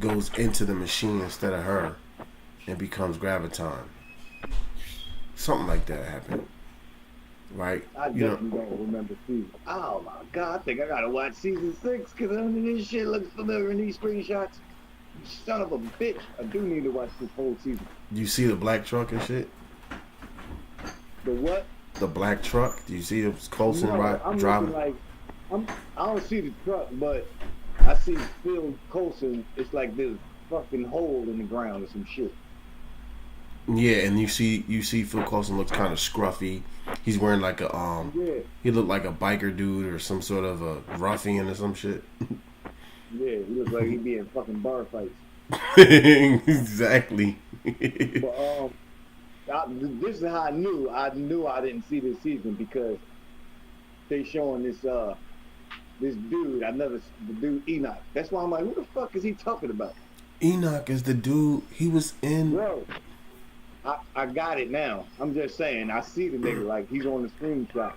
goes into the machine instead of her and becomes Graviton. Something like that happened, right? I definitely don't remember season. Oh my god, I think I gotta watch season 6 because this shit looks familiar in these screenshots. Son of a bitch, I do need to watch this whole season. You see the black truck and shit? The what? The black truck? Do you see Coulson I'm driving? Like, I don't see the truck, but I see Phil Coulson. It's like this fucking hole in the ground or some shit. Yeah, and you see Phil Coulson looks kind of scruffy. He's wearing like a he looked like a biker dude or some sort of a ruffian or some shit. Yeah, he looks like he'd be in fucking bar fights. Exactly. But this is how I knew I didn't see this season because they showing this dude the dude Enoch. That's why I'm like, who the fuck is he talking about? Enoch is the dude. He was in. Bro, I got it now. I'm just saying, I see the nigga like he's on the screenshot.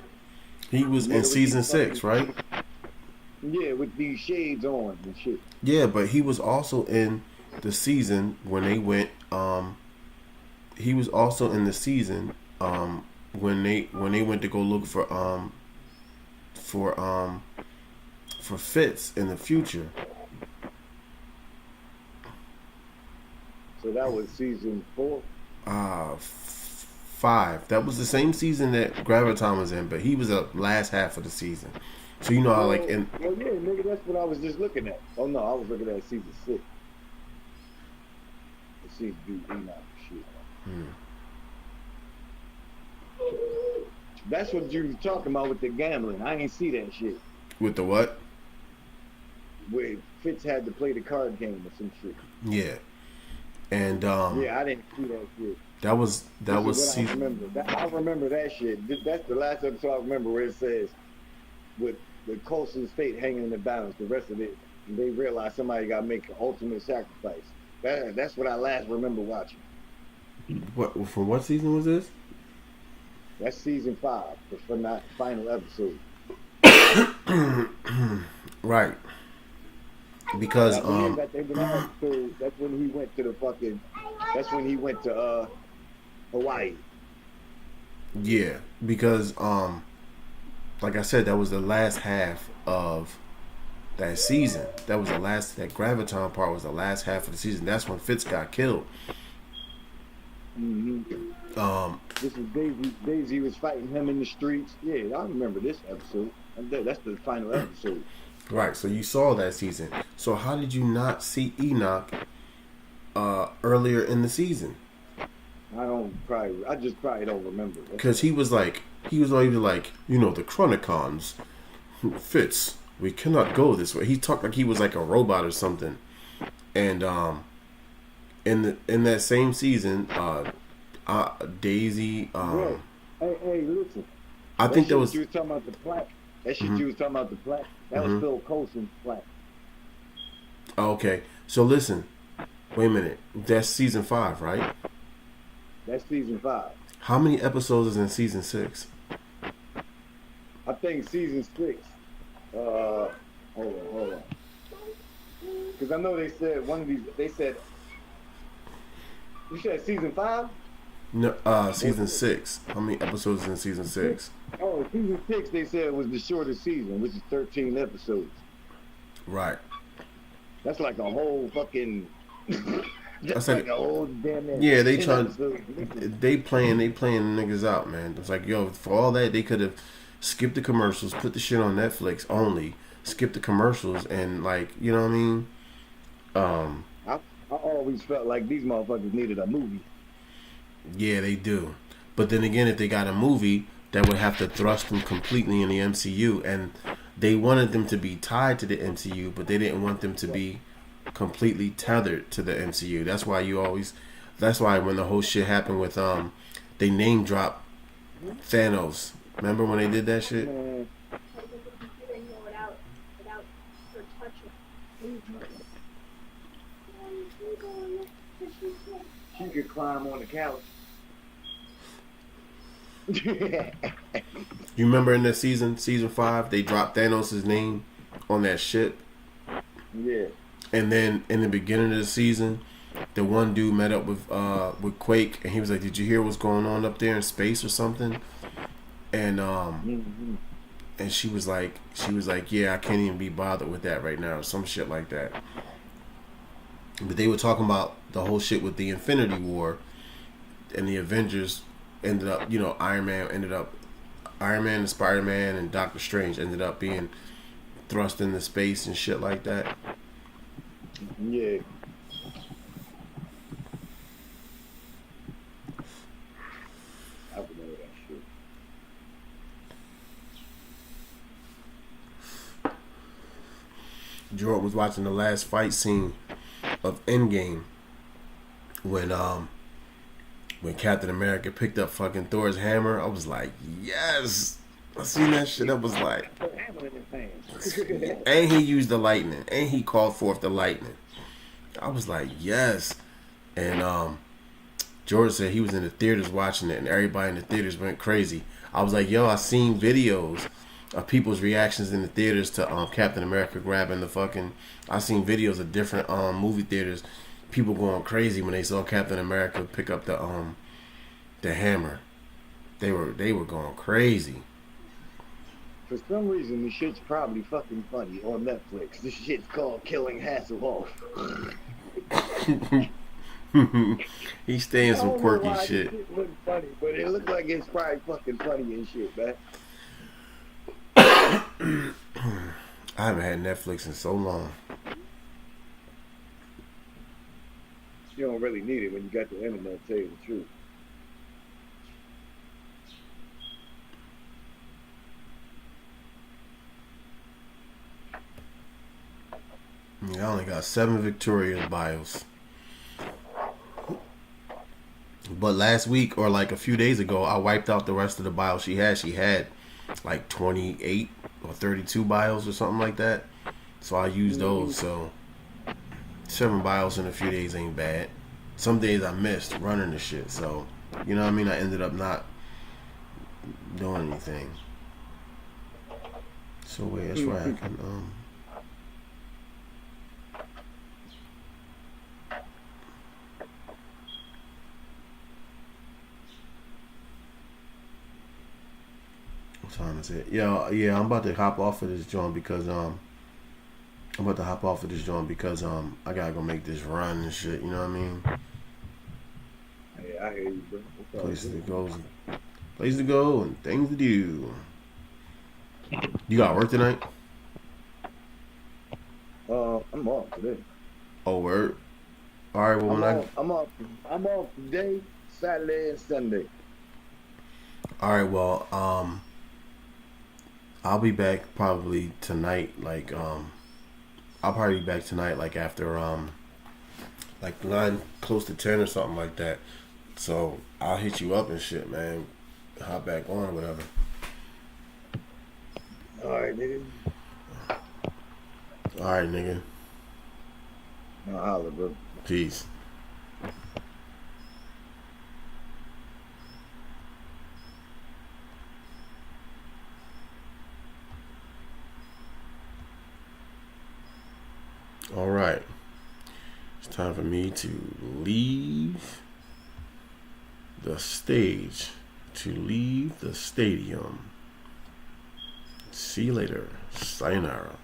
He was in season 6, right? Yeah, with these shades on and shit. Yeah, but he was also in the season when they went. He was also in the season when they went to go look for Fitz in the future. So that was season 4. 5. That was the same season that Graviton was in, but he was the last half of the season. So you know how like in. Well, yeah, nigga, that's what I was just looking at. Oh no, I was looking at season 6. Let's see, dude, Enoch shit. That's what you were talking about with the gambling. I ain't see that shit. With the what? Where Fitz had to play the card game or some shit. Yeah. And Yeah, I didn't see that shit. that This is was what I season. remember. I remember that shit. That's the last episode I remember where it says with the coastal state hanging in the balance. The rest of it, they realize somebody got to make an ultimate sacrifice. That's what I last remember watching. What from what season was this? That's season 5, the final episode. Right. And Because I believe at the end of that episode, that's when he went to the fucking. That's when he went to Hawaii. yeah, because like I said, that was the last half of that season. That Graviton part was the last half of the season. That's when Fitz got killed. Um, This is Daisy. Daisy was fighting him in the streets. Yeah, I remember this episode. That's the final episode. right. So you saw that season. So how did you not see Enoch earlier in the season? I just probably don't remember. Because he was even like, the Chronicons, Fitz, we cannot go this way. He talked like he was like a robot or something. And in that same season, Daisy, Yeah. Hey, listen. I think that was. You was talking about the plaque. That shit you was talking about the plaque. That was Phil Coulson's plaque. Okay, so listen. Wait a minute. That's season 5, right? That's season 5. How many episodes is in season 6? I think season 6. Hold on. Because I know they said one of these. They said. You said season 5? No, season 6. How many episodes is in season 6? Oh, season 6. They said it was the shortest season, which is 13 episodes. Right. That's like a whole fucking. That's like a whole damn. Yeah, they playing niggas out, man. It's like, yo, for all that they could have skipped the commercials, put the shit on Netflix only, skip the commercials, and like, you know what I mean? I always felt like these motherfuckers needed a movie. Yeah, they do. But then again, if they got a movie, that would have to thrust them completely in the MCU, and they wanted them to be tied to the MCU, but they didn't want them to be completely tethered to the MCU. That's why when the whole shit happened with they name dropped Thanos. Remember when they did that shit? She could climb on the couch. You remember in the season 5, they dropped Thanos' name on that ship? Yeah. And then in the beginning of the season, the one dude met up with Quake, and he was like, "Did you hear what's going on up there in space or something?" And and she was like, "Yeah, I can't even be bothered with that right now," or some shit like that. But they were talking about the whole shit with the Infinity War, and the Avengers ended up, Iron Man and Spider-Man and Doctor Strange ended up being thrust into space and shit like that. Yeah. I remember that shit. Jordan was watching the last fight scene of Endgame when Captain America picked up fucking Thor's hammer. I was like, yes. I seen that shit. I was like, and he used the lightning, and he called forth the lightning. I was like, yes. And George said he was in the theaters watching it, and everybody in the theaters went crazy. I was like, yo, I seen videos of people's reactions in the theaters to Captain America grabbing the fucking. I seen videos of different movie theaters, people going crazy when they saw Captain America pick up the hammer. They were going crazy. For some reason, this shit's probably fucking funny on Netflix. This shit's called Killing Hasselhoff. He's staying some quirky shit. It looks funny, but it looks like it's probably fucking funny and shit, man. I haven't had Netflix in so long. You don't really need it when you got the internet, to tell you the truth. I only got 7 Victoria's BIOS. But last week or like a few days ago, I wiped out the rest of the bios she had. She had like 28 or 32 bios or something like that. So I used those. So 7 bios in a few days ain't bad. Some days I missed running the shit. So, you know what I mean? I ended up not doing anything. So wait, that's right. I can what time is it? Yeah, I'm about to hop off of this joint because I gotta go make this run and shit. You know what I mean? Yeah, I hear you, bro. Places to go, and things to do. You got work tonight? I'm off today. Oh, word. All right. Well, I'm off today, Saturday and Sunday. All right. Well, I'll be back probably tonight. I'll probably be back tonight, like after like 9, close to 10 or something like that. So I'll hit you up and shit, man. Hop back on or whatever. All right, nigga. All right, nigga. I'll holler, bro. Peace. All right. It's time for me to leave the stage, to leave the stadium. See you later. Sayonara.